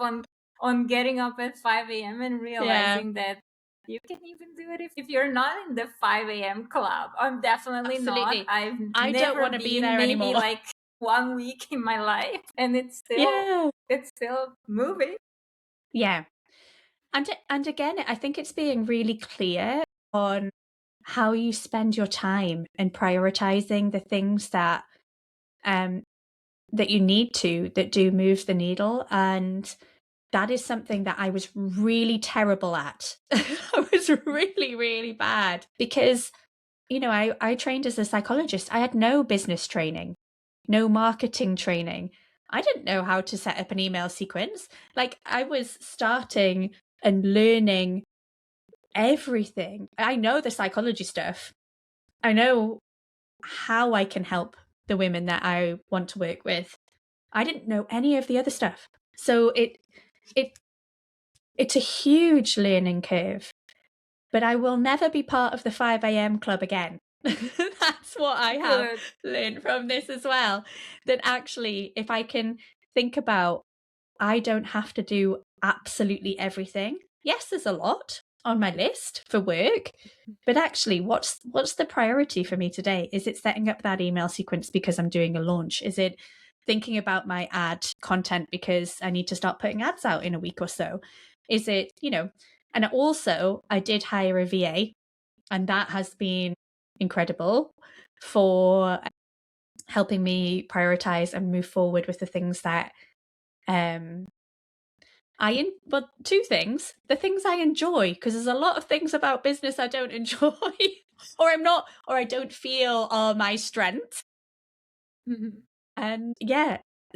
Speaker 2: on getting up at 5 a.m. and realizing that you can even do it if you're not in the 5 a.m. club. I'm definitely
Speaker 1: Absolutely.
Speaker 2: not. I
Speaker 1: don't
Speaker 2: never
Speaker 1: want to be there
Speaker 2: maybe
Speaker 1: anymore.
Speaker 2: like 1 week in my life, and it's still moving.
Speaker 1: Yeah. And again, I think it's being really clear on how you spend your time and prioritizing the things that you need that do move the needle. And that is something that I was really terrible at. I was really, really bad because, I trained as a psychologist. I had no business training, no marketing training. I didn't know how to set up an email sequence. Like, I was starting and learning everything. I know the psychology stuff. I know how I can help the women that I want to work with. I didn't know any of the other stuff. So it's a huge learning curve. But I will never be part of the 5 a.m. club again. That's what I have learned from this as well. That actually, if I can think about, I don't have to do absolutely everything. Yes, there's a lot on my list for work, but actually, what's the priority for me today? Is it setting up that email sequence because I'm doing a launch? Is it thinking about my ad content because I need to start putting ads out in a week or so? Is it, and also I did hire a VA, and that has been incredible for helping me prioritize and move forward with the things that but two things, the things I enjoy, because there's a lot of things about business I don't enjoy or I don't feel are my strength. And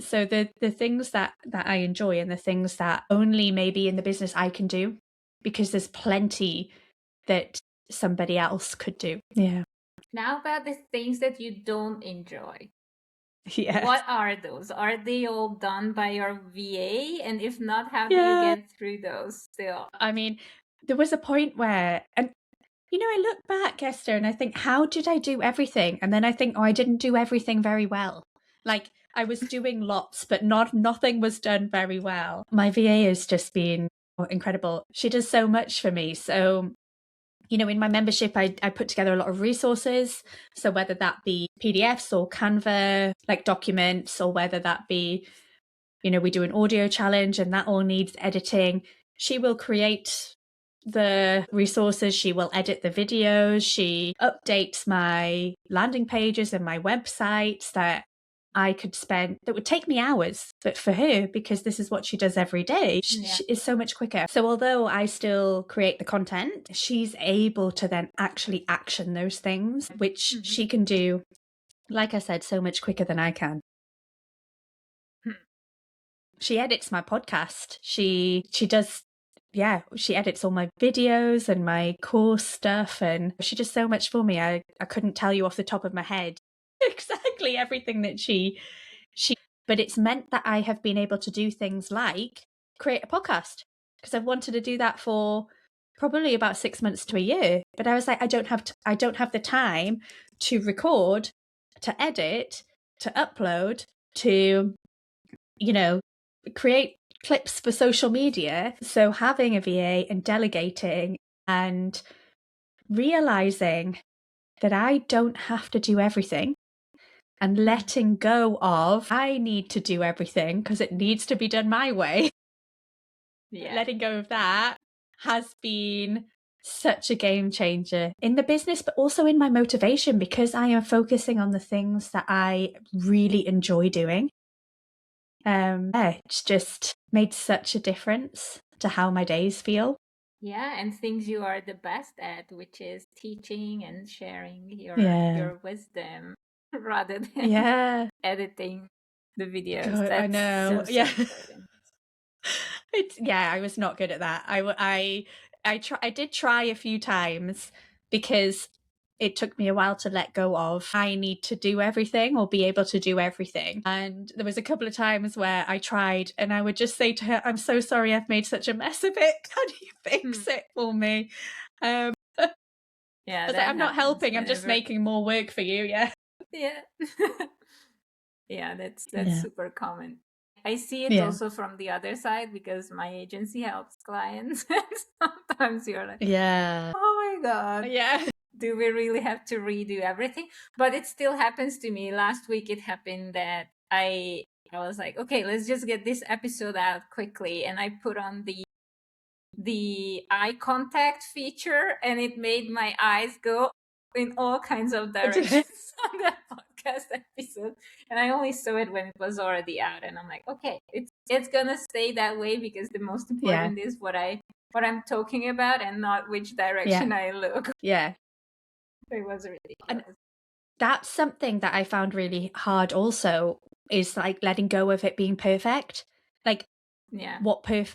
Speaker 1: so the things that I enjoy and the things that only maybe in the business I can do, because there's plenty that somebody else could do. Yeah.
Speaker 2: Now about the things that you don't enjoy.
Speaker 1: Yes.
Speaker 2: What are those? Are they all done by your VA? And if not, how do you get through those still?
Speaker 1: I mean, there was a point where, and I look back, Esther, and I think, how did I do everything? And then I think, oh, I didn't do everything very well. Like, I was doing lots, but nothing was done very well. My VA has just been incredible. She does so much for me. So, in my membership, I put together a lot of resources. So whether that be PDFs or Canva, like documents, or whether that be we do an audio challenge and that all needs editing. She will create the resources, she will edit the videos, she updates my landing pages and my websites that would take me hours, but for her, because this is what she does every day, she is so much quicker. So although I still create the content, she's able to then actually action those things, which she can do, like I said, so much quicker than I can. She edits my podcast. She does, she edits all my videos and my course stuff, and she does so much for me. I couldn't tell you off the top of my head exactly everything that she, but it's meant that I have been able to do things like create a podcast, because I've wanted to do that for probably about 6 months to a year. But I was like, I don't have the time to record, to edit, to upload, to, create clips for social media. So having a VA and delegating and realizing that I don't have to do everything, and letting go of, I need to do everything because it needs to be done my way. Letting go of that has been such a game changer in the business, but also in my motivation, because I am focusing on the things that I really enjoy doing. It's just made such a difference to how my days feel.
Speaker 2: Yeah, and things you are the best at, which is teaching and sharing your wisdom rather than editing the videos.
Speaker 1: God,
Speaker 2: That's
Speaker 1: I know.
Speaker 2: so important.
Speaker 1: I was not good at that. I did try a few times, because it took me a while to let go of, I need to do everything or be able to do everything. And there was a couple of times where I tried, and I would just say to her, I'm so sorry I've made such a mess of it. Can you fix it for me? I was like, I'm not helping. I'm just making more work for you. Yeah.
Speaker 2: Yeah, that's super common. I see it also from the other side, because my agency helps clients. Sometimes you're like, oh my God.
Speaker 1: Yeah.
Speaker 2: Do we really have to redo everything? But it still happens to me. Last week it happened that I was like, okay, let's just get this episode out quickly. And I put on the eye contact feature, and it made my eyes go in all kinds of directions on that podcast episode. And I only saw it when it was already out, and I'm like, okay, it's gonna stay that way, because the most important is what I'm talking about, and not which direction I look. It was ridiculous.
Speaker 1: And that's something that I found really hard also, is like letting go of it being perfect. Like, because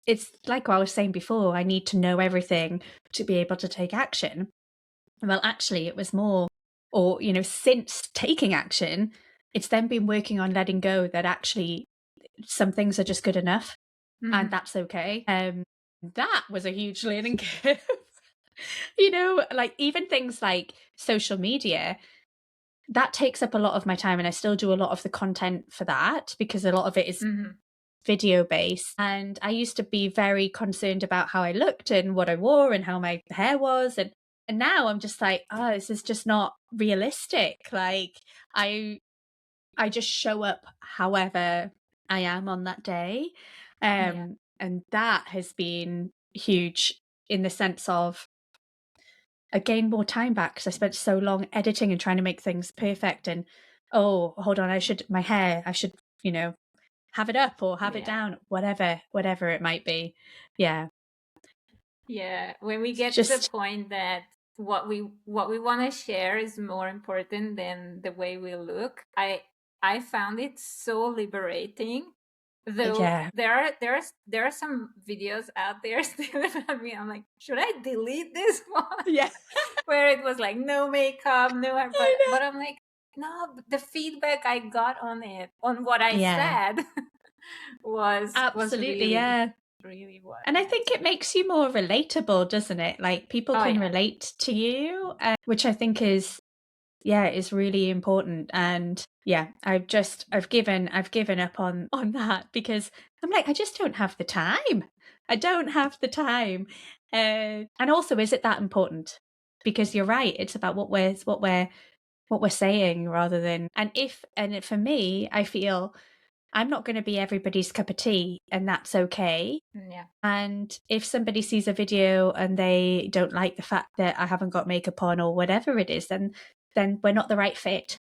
Speaker 1: it's like what I was saying before, I need to know everything to be able to take action. Well, actually, it was more, or, since taking action, it's then been working on letting go that actually some things are just good enough, and that's okay. That was a huge learning curve. Like even things like social media, that takes up a lot of my time, and I still do a lot of the content for that, because a lot of it is video based. And I used to be very concerned about how I looked and what I wore and how my hair was, and now I'm just like, oh, this is just not realistic. Like I just show up however I am on that day. And that has been huge, in the sense of I gained more time back, because I spent so long editing and trying to make things perfect. And oh, hold on, I should have it up or have it down, whatever it might be. Yeah.
Speaker 2: When we get to the point that what we want to share is more important than the way we look, I found it so liberating. Though there are some videos out there still about me. I'm like, should I delete this one? Where it was like no makeup, no hair, but I'm like, no, the feedback I got on it, on what I said, was
Speaker 1: absolutely
Speaker 2: really what.
Speaker 1: And I think it makes you more relatable, doesn't it? Like people can relate to you, which I think is really important. And I've given up on that, because I'm like, I just don't have the time. And also, is it that important? Because you're right, it's about what we're what we're saying rather than, and for me, I feel I'm not going to be everybody's cup of tea, and that's okay.
Speaker 2: Yeah.
Speaker 1: And if somebody sees a video and they don't like the fact that I haven't got makeup on or whatever it is, then we're not the right fit.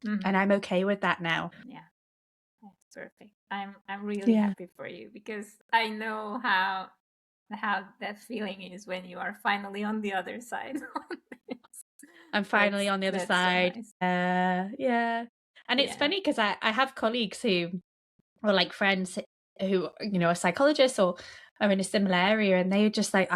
Speaker 2: Mm-hmm.
Speaker 1: And I'm okay with that now.
Speaker 2: Yeah. That's perfect. I'm really
Speaker 1: Yeah.
Speaker 2: happy for you, because I know how that feeling is when you are finally on the other side.
Speaker 1: I'm finally on the other side.
Speaker 2: So nice.
Speaker 1: Yeah. And it's funny because I have colleagues who, or like friends who, are psychologists or are in a similar area, and they're just like,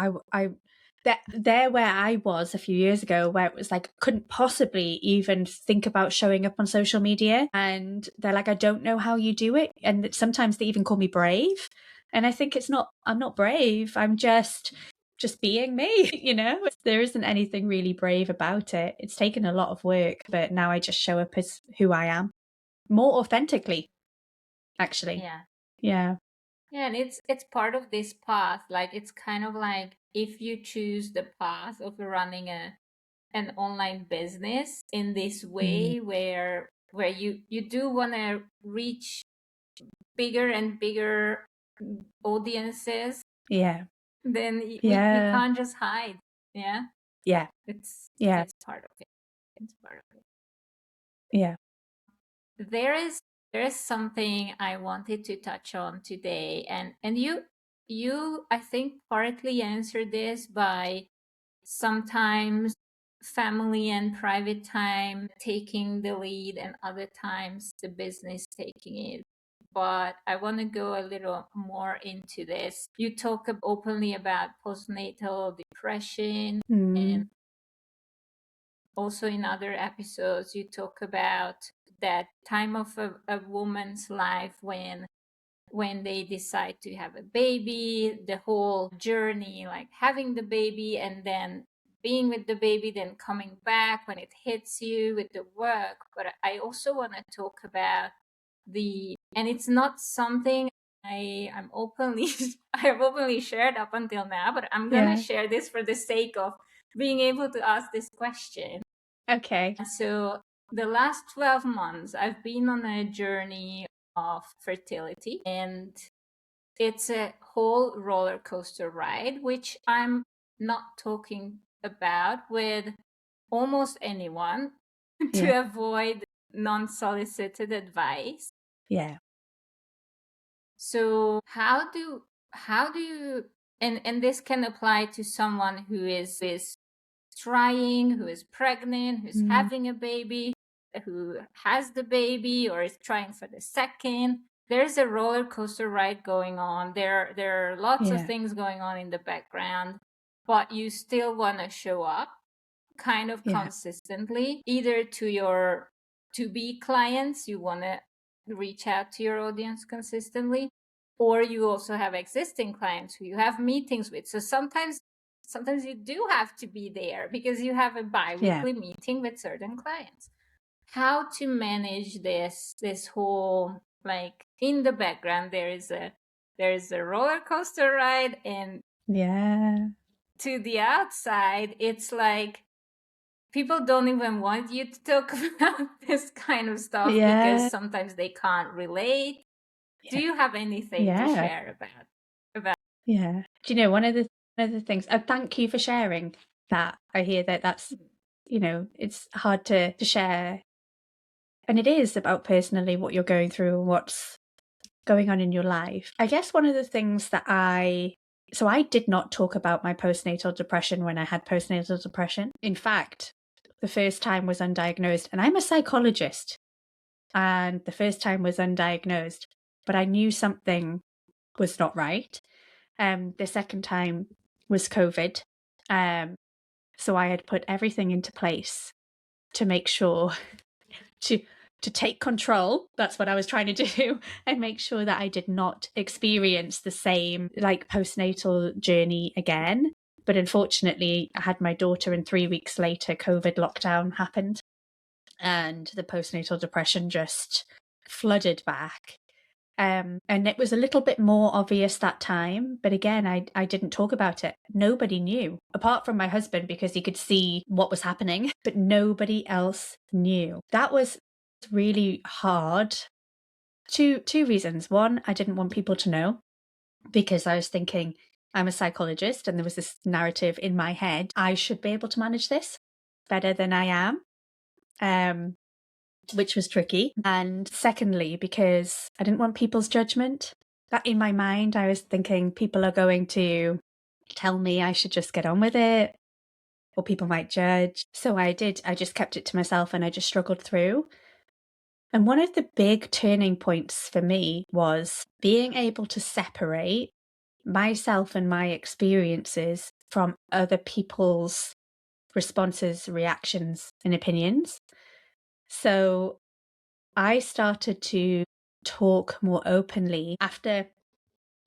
Speaker 1: they're where I was a few years ago, where it was like, couldn't possibly even think about showing up on social media. And they're like, I don't know how you do it. And sometimes they even call me brave. And I think I'm not brave. I'm just being me, There isn't anything really brave about it. It's taken a lot of work, but now I just show up as who I am more authentically, actually.
Speaker 2: Yeah, and it's part of this path. Like, it's kind of like, if you choose the path of running an online business in this way, where you do want to reach bigger and bigger audiences, then you can't just hide. It's part of it. It's part of it. There is something I wanted to touch on today, and you I think partly answered this by sometimes family and private time taking the lead, and other times the business taking it. But I want to go a little more into this. You talk openly about postnatal depression, and also in other episodes you talk about that time of a woman's life when they decide to have a baby, the whole journey, like having the baby and then being with the baby, then coming back when it hits you with the work. But I also want to talk about and it's not something I'm openly I have openly shared up until now, but I'm gonna share this for the sake of being able to ask this question.
Speaker 1: Okay.
Speaker 2: So the last 12 months, I've been on a journey of fertility, and it's a whole roller coaster ride, which I'm not talking about with almost anyone to avoid non-solicited advice. So how do you, and this can apply to someone who is trying, who is pregnant, who's having a baby, who has the baby or is trying for the second. There's a roller coaster ride going on. There are lots of things going on in the background, but you still want to show up kind of consistently, either to your to-be clients, you want to reach out to your audience consistently, or you also have existing clients who you have meetings with. So sometimes you do have to be there because you have a bi-weekly meeting with certain clients. How to manage this whole, like, in the background there is a roller coaster ride, and to the outside it's like people don't even want you to talk about this kind of stuff because sometimes they can't relate. Do you have anything to share about?
Speaker 1: Do you know, one of the things, thank you for sharing that. I hear that's, it's hard to share. And it is about personally what you're going through and what's going on in your life. I guess one of the things that so I did not talk about my postnatal depression when I had postnatal depression. In fact, the first time was undiagnosed, and I'm a psychologist, and the first time was undiagnosed, but I knew something was not right. The second time was COVID. So I had put everything into place to make sure to take control. That's what I was trying to do, and make sure that I did not experience the same like postnatal journey again. But unfortunately, I had my daughter, and 3 weeks later, COVID lockdown happened, and the postnatal depression just flooded back. And it was a little bit more obvious that time. But again, I didn't talk about it. Nobody knew, apart from my husband, because he could see what was happening, but nobody else knew. That was really hard. Two reasons. One, I didn't want people to know, because I was thinking, I'm a psychologist, and there was this narrative in my head, I should be able to manage this better than I am. Which was tricky. And secondly, because I didn't want people's judgment. That in my mind, I was thinking people are going to tell me I should just get on with it, or people might judge. So I just kept it to myself, and I just struggled through. And one of the big turning points for me was being able to separate myself and my experiences from other people's responses, reactions, and opinions. So I started to talk more openly after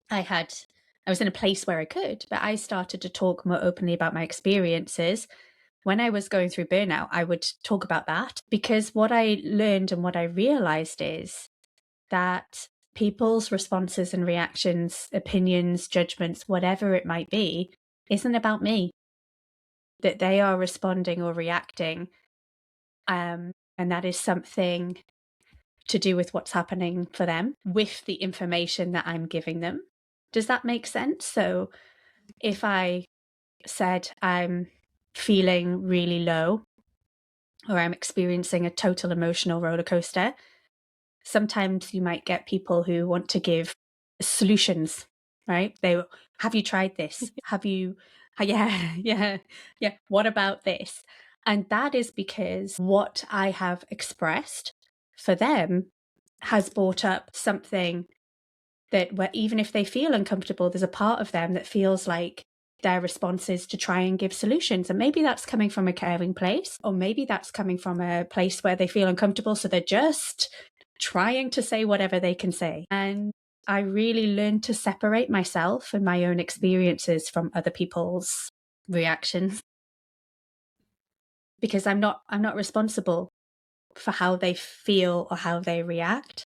Speaker 1: I was in a place where I could, but I started to talk more openly about my experiences. When I was going through burnout, I would talk about that, because what I learned and what I realized is that people's responses and reactions, opinions, judgments, whatever it might be, isn't about me. That they are responding or reacting. And that is something to do with what's happening for them with the information that I'm giving them. Does that make sense? So if I said I'm feeling really low, or I'm experiencing a total emotional roller coaster, sometimes you might get people who want to give solutions, right? Have you tried this? Have you, yeah. What about this? And that is because what I have expressed for them has brought up something that, where even if they feel uncomfortable, there's a part of them that feels like their response is to try and give solutions. And maybe that's coming from a caring place, or maybe that's coming from a place where they feel uncomfortable, so they're just trying to say whatever they can say. And I really learned to separate myself and my own experiences from other people's reactions, because I'm not responsible for how they feel or how they react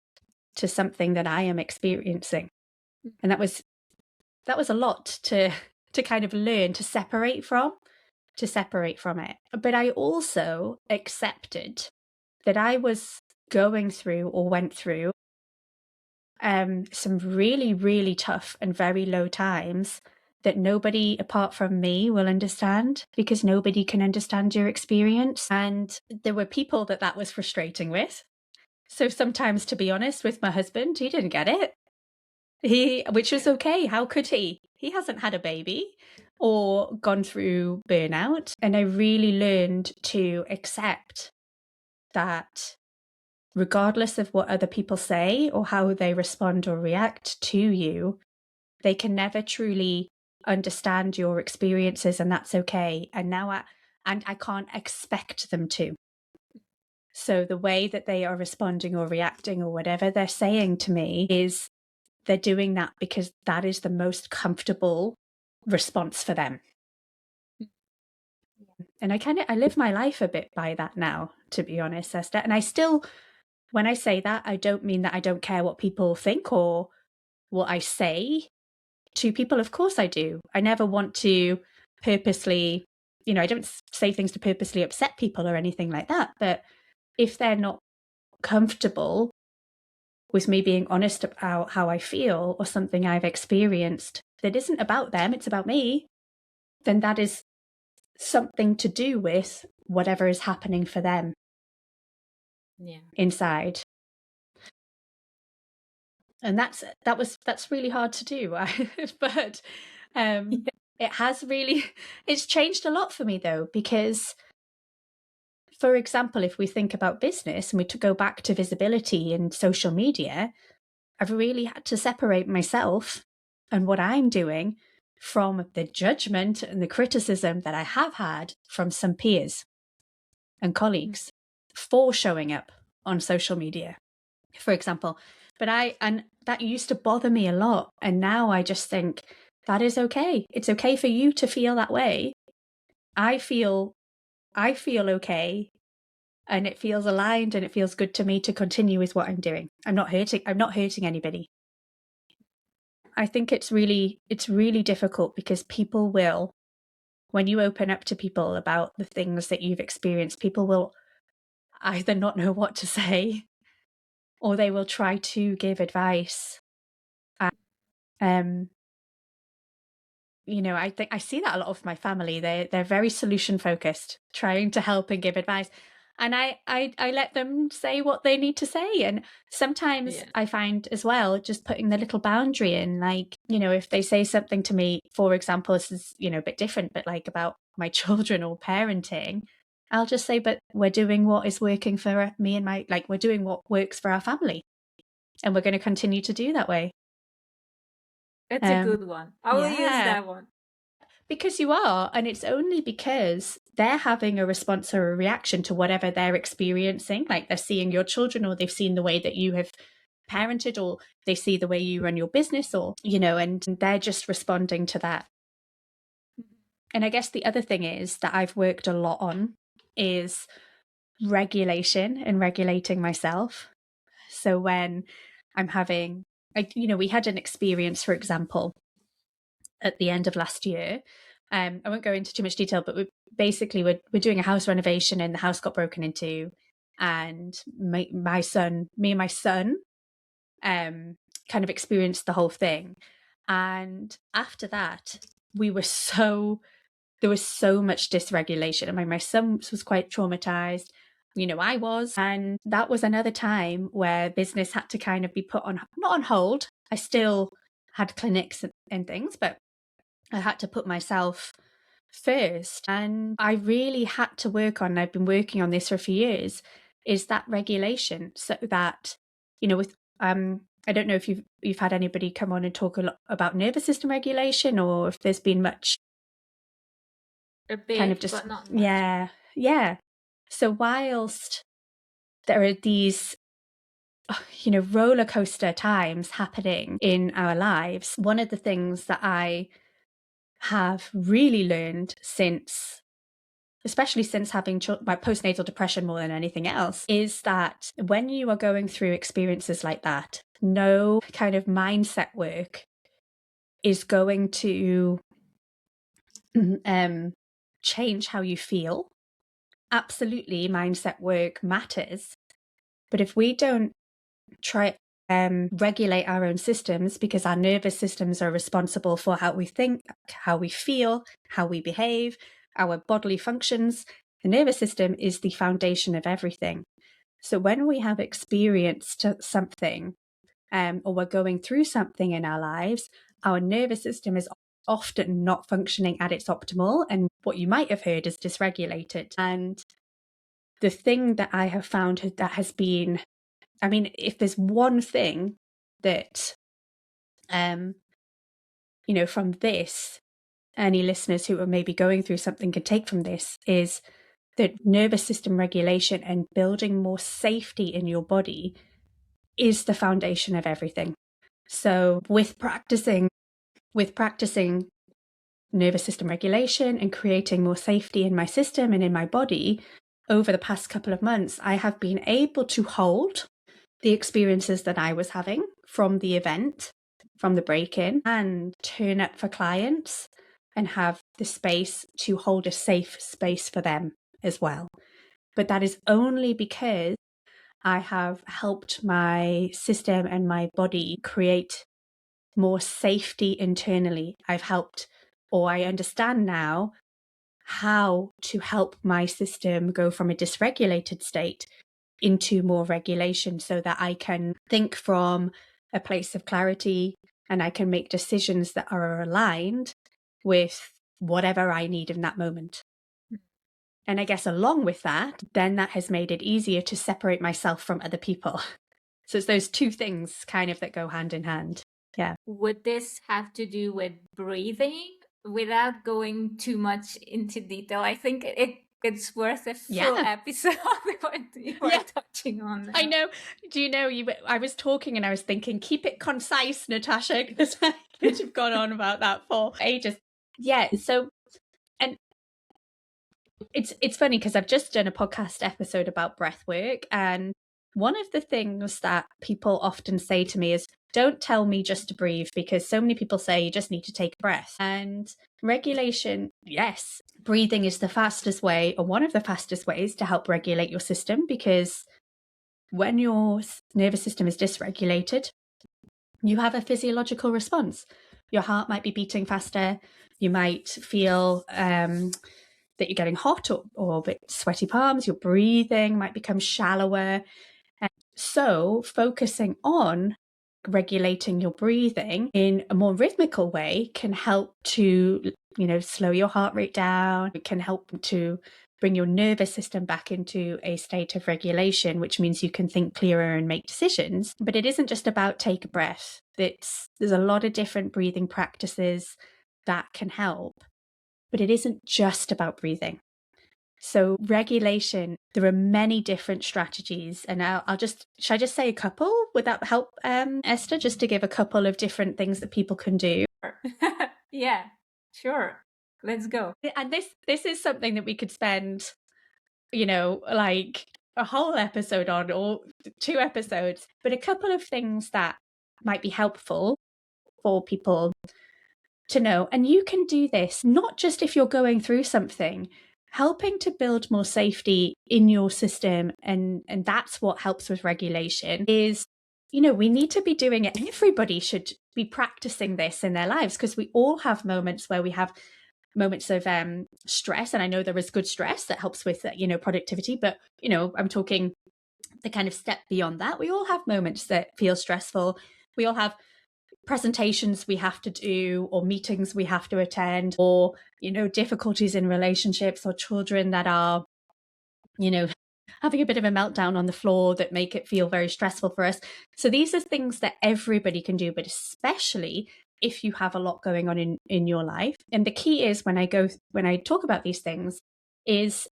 Speaker 1: to something that I am experiencing. And that was a lot to kind of learn to separate from it. But I also accepted that I was going through, or went through, some really, really tough and very low times that nobody apart from me will understand, because nobody can understand your experience. And there were people that was frustrating with. So sometimes, to be honest, with my husband, he didn't get it. Which was okay. How could he? He hasn't had a baby or gone through burnout. And I really learned to accept that regardless of what other people say or how they respond or react to you, they can never truly understand your experiences, and that's okay. And I can't expect them to. So the way that they are responding or reacting or whatever they're saying to me is, they're doing that because that is the most comfortable response for them. And I live my life a bit by that now, to be honest, Esther. And I still, when I say that, I don't mean that I don't care what people think or what I say to people. Of course I do. I never want to purposely, I don't say things to purposely upset people or anything like that. But if they're not comfortable with me being honest about how I feel or something I've experienced that isn't about them, it's about me, then that is something to do with whatever is happening for them inside. And that's really hard to do. But it has really, it's changed a lot for me though, because for example, if we think about business and we go back to visibility and social media, I've really had to separate myself and what I'm doing from the judgment and the criticism that I have had from some peers and colleagues for showing up on social media, for example. But and that used to bother me a lot. And now I just think that is okay. It's okay for you to feel that way. I feel okay and it feels aligned and it feels good to me to continue with what I'm doing. I'm not hurting anybody. I think it's really difficult because people will, when you open up to people about the things that you've experienced, people will either not know what to say or they will try to give advice. You know, I think I see that a lot of my family. They're very solution focused, trying to help and give advice. And I let them say what they need to say. And sometimes I find as well, just putting the little boundary in, like, you know, if they say something to me, for example, this is, you know, a bit different, but like about my children or parenting, I'll just say, but we're doing what is working for me and my, like, we're doing what works for our family. And we're going to continue to do that way.
Speaker 2: That's a good one. I will use that one.
Speaker 1: Because you are, and it's only because they're having a response or a reaction to whatever they're experiencing, like they're seeing your children or they've seen the way that you have parented or they see the way you run your business or, you know, and they're just responding to that. And I guess the other thing is that I've worked a lot on is regulation and regulating myself. So when I'm having, you know, we had an experience, for example, at the end of last year. I won't go into too much detail, but we're doing a house renovation and the house got broken into, and me and my son kind of experienced the whole thing. And after that, there was so much dysregulation. I mean, my son was quite traumatized. You know, I was. And that was another time where business had to kind of be put on, not on hold. I still had clinics and things, but I had to put myself first. And I really had to work on, I've been working on this for a few years, is that regulation, so that, you know, with I don't know if you've had anybody come on and talk a lot about nervous system regulation, or if there's been much
Speaker 2: a bit,
Speaker 1: kind of just,
Speaker 2: but not much.
Speaker 1: Yeah. So whilst there are these, you know, roller coaster times happening in our lives, one of the things that I have really learned especially since having my postnatal depression more than anything else, is that when you are going through experiences like that, no kind of mindset work is going to change how you feel. Absolutely, mindset work matters. But if we don't try regulate our own systems, because our nervous systems are responsible for how we think, how we feel, how we behave, our bodily functions. The nervous system is the foundation of everything. So when we have experienced something or we're going through something in our lives, our nervous system is often not functioning at its optimal, and what you might have heard is dysregulated. And the thing that I have found that has been, I mean, if there's one thing that, you know, from this, any listeners who are maybe going through something can take from this, is that nervous system regulation and building more safety in your body is the foundation of everything. So with practicing nervous system regulation and creating more safety in my system and in my body over the past couple of months, I have been able to hold the experiences that I was having from the event, from the break-in, and turn up for clients and have the space to hold a safe space for them as well. But that is only because I have helped my system and my body create more safety internally. I've helped, or I understand now, how to help my system go from a dysregulated state into more regulation, so that I can think from a place of clarity and I can make decisions that are aligned with whatever I need in that moment. And I guess along with that, then that has made it easier to separate myself from other people. So it's those two things kind of that go hand in hand. Yeah.
Speaker 2: Would this have to do with breathing? Without going too much into detail, I think it's worth a full episode what you are touching on now.
Speaker 1: I know. Do you know, I was talking and I was thinking, keep it concise, Natasha, because I could have gone on about that for ages. Yeah. So, and it's funny because I've just done a podcast episode about breath work, and one of the things that people often say to me is, don't tell me just to breathe, because so many people say you just need to take a breath. And regulation, yes, breathing is the fastest way, or one of the fastest ways to help regulate your system, because when your nervous system is dysregulated, you have a physiological response. Your heart might be beating faster. You might feel that you're getting hot or a bit sweaty palms. Your breathing might become shallower. So focusing on regulating your breathing in a more rhythmical way can help to, slow your heart rate down. It can help to bring your nervous system back into a state of regulation, which means you can think clearer and make decisions. But it isn't just about take a breath. There's a lot of different breathing practices that can help, but it isn't just about breathing. So regulation, there are many different strategies, and should I just say a couple? Would that help, Esther, just to give a couple of different things that people can do?
Speaker 2: Yeah, sure. Let's go.
Speaker 1: And this is something that we could spend, like a whole episode on, or 2 episodes, but a couple of things that might be helpful for people to know. And you can do this not just if you're going through something, helping to build more safety in your system, and that's what helps with regulation is, we need to be doing it. Everybody should be practicing this in their lives, because we all have moments where we have moments of stress, and I know there is good stress that helps with productivity, but I'm talking the kind of step beyond that. We all have moments that feel stressful. We all have presentations we have to do, or meetings we have to attend, or difficulties in relationships, or children that are having a bit of a meltdown on the floor that make it feel very stressful for us. So these are things that everybody can do, but especially if you have a lot going on in your life. And the key is, when I talk about these things, is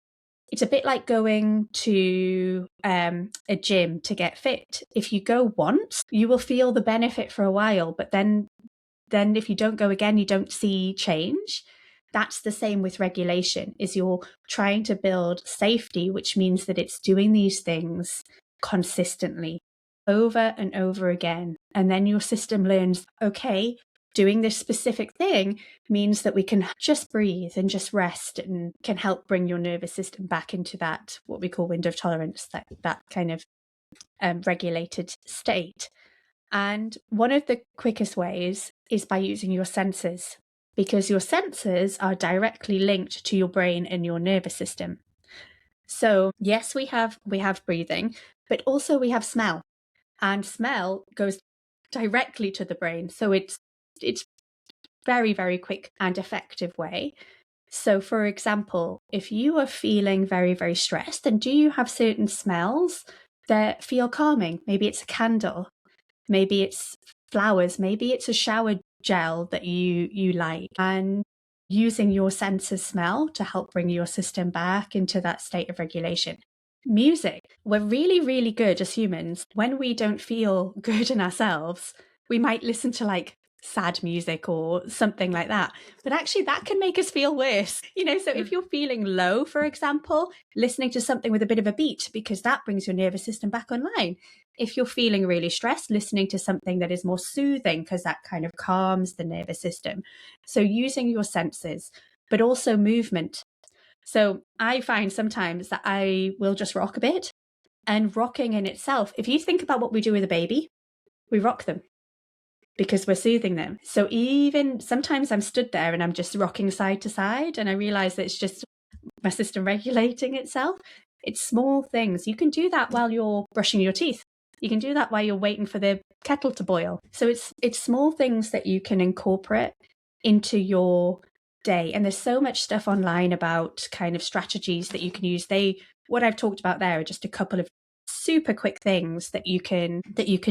Speaker 1: it's a bit like going to a gym to get fit. If you go once, you will feel the benefit for a while, but then if you don't go again, you don't see change. That's the same with regulation, is you're trying to build safety, which means that it's doing these things consistently over and over again. And then your system learns, okay, doing this specific thing means that we can just breathe and just rest, and can help bring your nervous system back into that, what we call window of tolerance, that kind of regulated state. And one of the quickest ways is by using your senses, because your senses are directly linked to your brain and your nervous system. So yes, we have breathing, but also we have smell, and smell goes directly to the brain. So it's very, very quick and effective way. So for example, if you are feeling very, very stressed, then do you have certain smells that feel calming? Maybe it's a candle, maybe it's flowers, maybe it's a shower gel that you like, and using your sense of smell to help bring your system back into that state of regulation. Music. We're really, really good as humans. When we don't feel good in ourselves, we might listen to like sad music or something like that, but actually that can make us feel worse. So if you're feeling low, for example, listening to something with a bit of a beat, because that brings your nervous system back online. If you're feeling really stressed, listening to something that is more soothing, because that kind of calms the nervous system. So using your senses, but also movement. So I find sometimes that I will just rock a bit, and rocking in itself, if you think about what we do with a baby, we rock them because we're soothing them. So even sometimes I'm stood there and I'm just rocking side to side, and I realize that it's just my system regulating itself. It's small things. You can do that while you're brushing your teeth. You can do that while you're waiting for the kettle to boil. So it's small things that you can incorporate into your day. And there's so much stuff online about kind of strategies that you can use. What I've talked about there are just a couple of super quick things that you can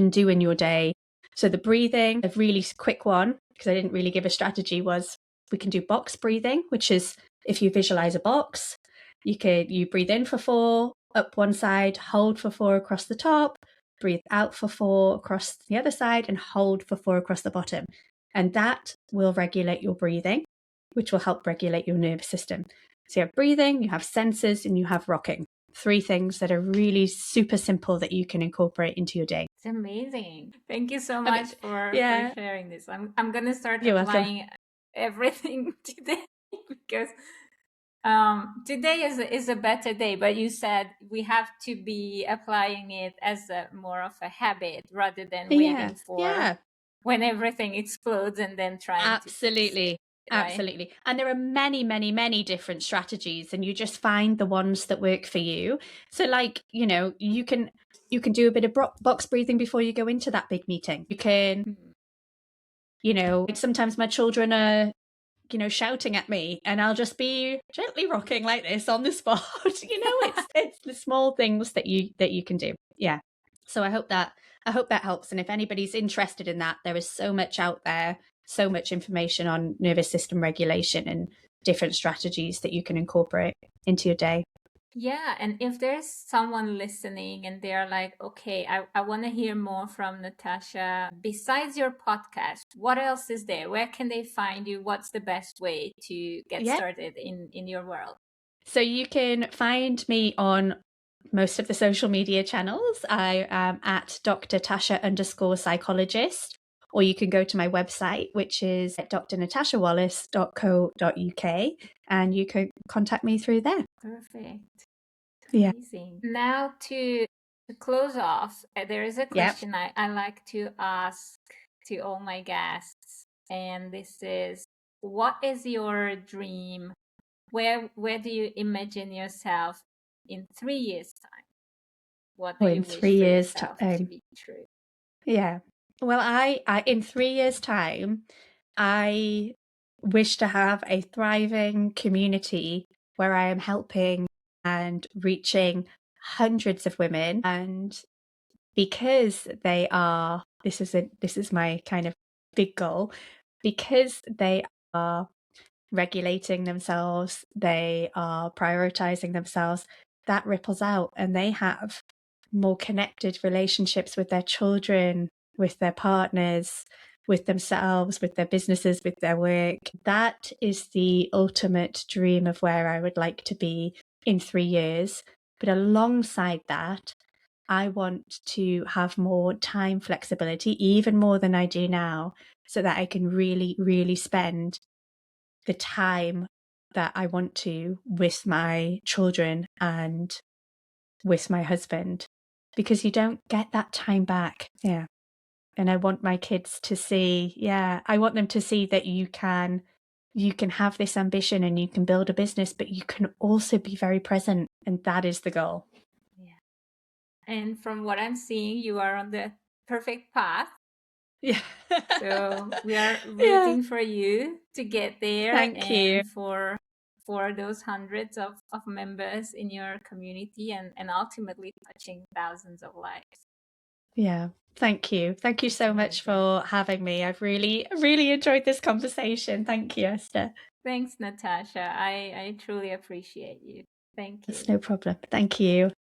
Speaker 1: do in your day. So the breathing, a really quick one, because I didn't really give a strategy, was we can do box breathing, which is if you visualize a box, you breathe in for 4 up one side, hold for 4 across the top, breathe out for 4 across the other side, and hold for 4 across the bottom. And that will regulate your breathing, which will help regulate your nervous system. So you have breathing, you have sensors, and you have rocking. 3 things that are really super simple that you can incorporate into your day.
Speaker 2: It's amazing. Thank you so
Speaker 1: I mean,
Speaker 2: much for
Speaker 1: yeah,
Speaker 2: sharing this. I'm gonna start
Speaker 1: you're welcome.
Speaker 2: applying everything today because today is a better day, but you said we have to be applying it as a more of a habit rather than
Speaker 1: Yeah,
Speaker 2: waiting for
Speaker 1: yeah.
Speaker 2: when everything explodes and then trying to fix it,
Speaker 1: Absolutely.
Speaker 2: right?
Speaker 1: Absolutely. And there are many, many, many different strategies, and you just find the ones that work for you. So like, you know, you can do a bit of box breathing before you go into that big meeting. You can,
Speaker 2: Mhm.
Speaker 1: you know, sometimes my children are, you know, shouting at me, and I'll just be gently rocking like this on the spot. You know, it's the small things that you can do. Yeah. So I hope that helps. And if anybody's interested in that, there is so much out there, so much information on nervous system regulation and different strategies that you can incorporate into your day.
Speaker 2: Yeah, and if there's someone listening and they're like, okay, I want to hear more from Natasha, besides your podcast, what else is there? Where can they find you? What's the best way to get
Speaker 1: Yeah.
Speaker 2: started in your world?
Speaker 1: So you can find me on most of the social media channels. I am at Dr. Tasha _psychologist, or you can go to my website, which is at drnatashawallace.co.uk, and you can contact me through there.
Speaker 2: Perfect.
Speaker 1: Yeah.
Speaker 2: Amazing. Now to close off, there is a
Speaker 1: Yeah.
Speaker 2: question I like to ask to all my guests, and this is, what is your dream? Where do you imagine yourself in 3 years' time? What do
Speaker 1: Oh,
Speaker 2: you
Speaker 1: in
Speaker 2: wish
Speaker 1: 3
Speaker 2: for
Speaker 1: years
Speaker 2: yourself to
Speaker 1: time.
Speaker 2: be true?
Speaker 1: Yeah. Well, I in 3 years time, I wish to have a thriving community where I am helping and reaching hundreds of women. And because they are, this is my kind of big goal, because they are regulating themselves, they are prioritizing themselves, that ripples out, and they have more connected relationships with their children, with their partners, with themselves, with their businesses, with their work. That is the ultimate dream of where I would like to be in 3 years. But alongside that, I want to have more time flexibility, even more than I do now, so that I can really, really spend the time that I want to with my children and with my husband, because you don't get that time back. Yeah. And I want my kids to see, I want them to see that you can have this ambition and you can build a business, but you can also be very present. And that is the goal.
Speaker 2: Yeah. And from what I'm seeing, you are on the perfect path.
Speaker 1: Yeah.
Speaker 2: So we are
Speaker 1: Yeah.
Speaker 2: rooting for you to get there
Speaker 1: Thank you.
Speaker 2: and for those hundreds of members in your community and ultimately touching thousands of lives.
Speaker 1: Yeah. Thank you. Thank you
Speaker 2: It's
Speaker 1: so much
Speaker 2: amazing.
Speaker 1: for having me. I've really, really enjoyed this conversation. Thank you, Esther.
Speaker 2: Thanks, Natasha. I truly appreciate you. Thank
Speaker 1: It's
Speaker 2: you.
Speaker 1: no problem. Thank you.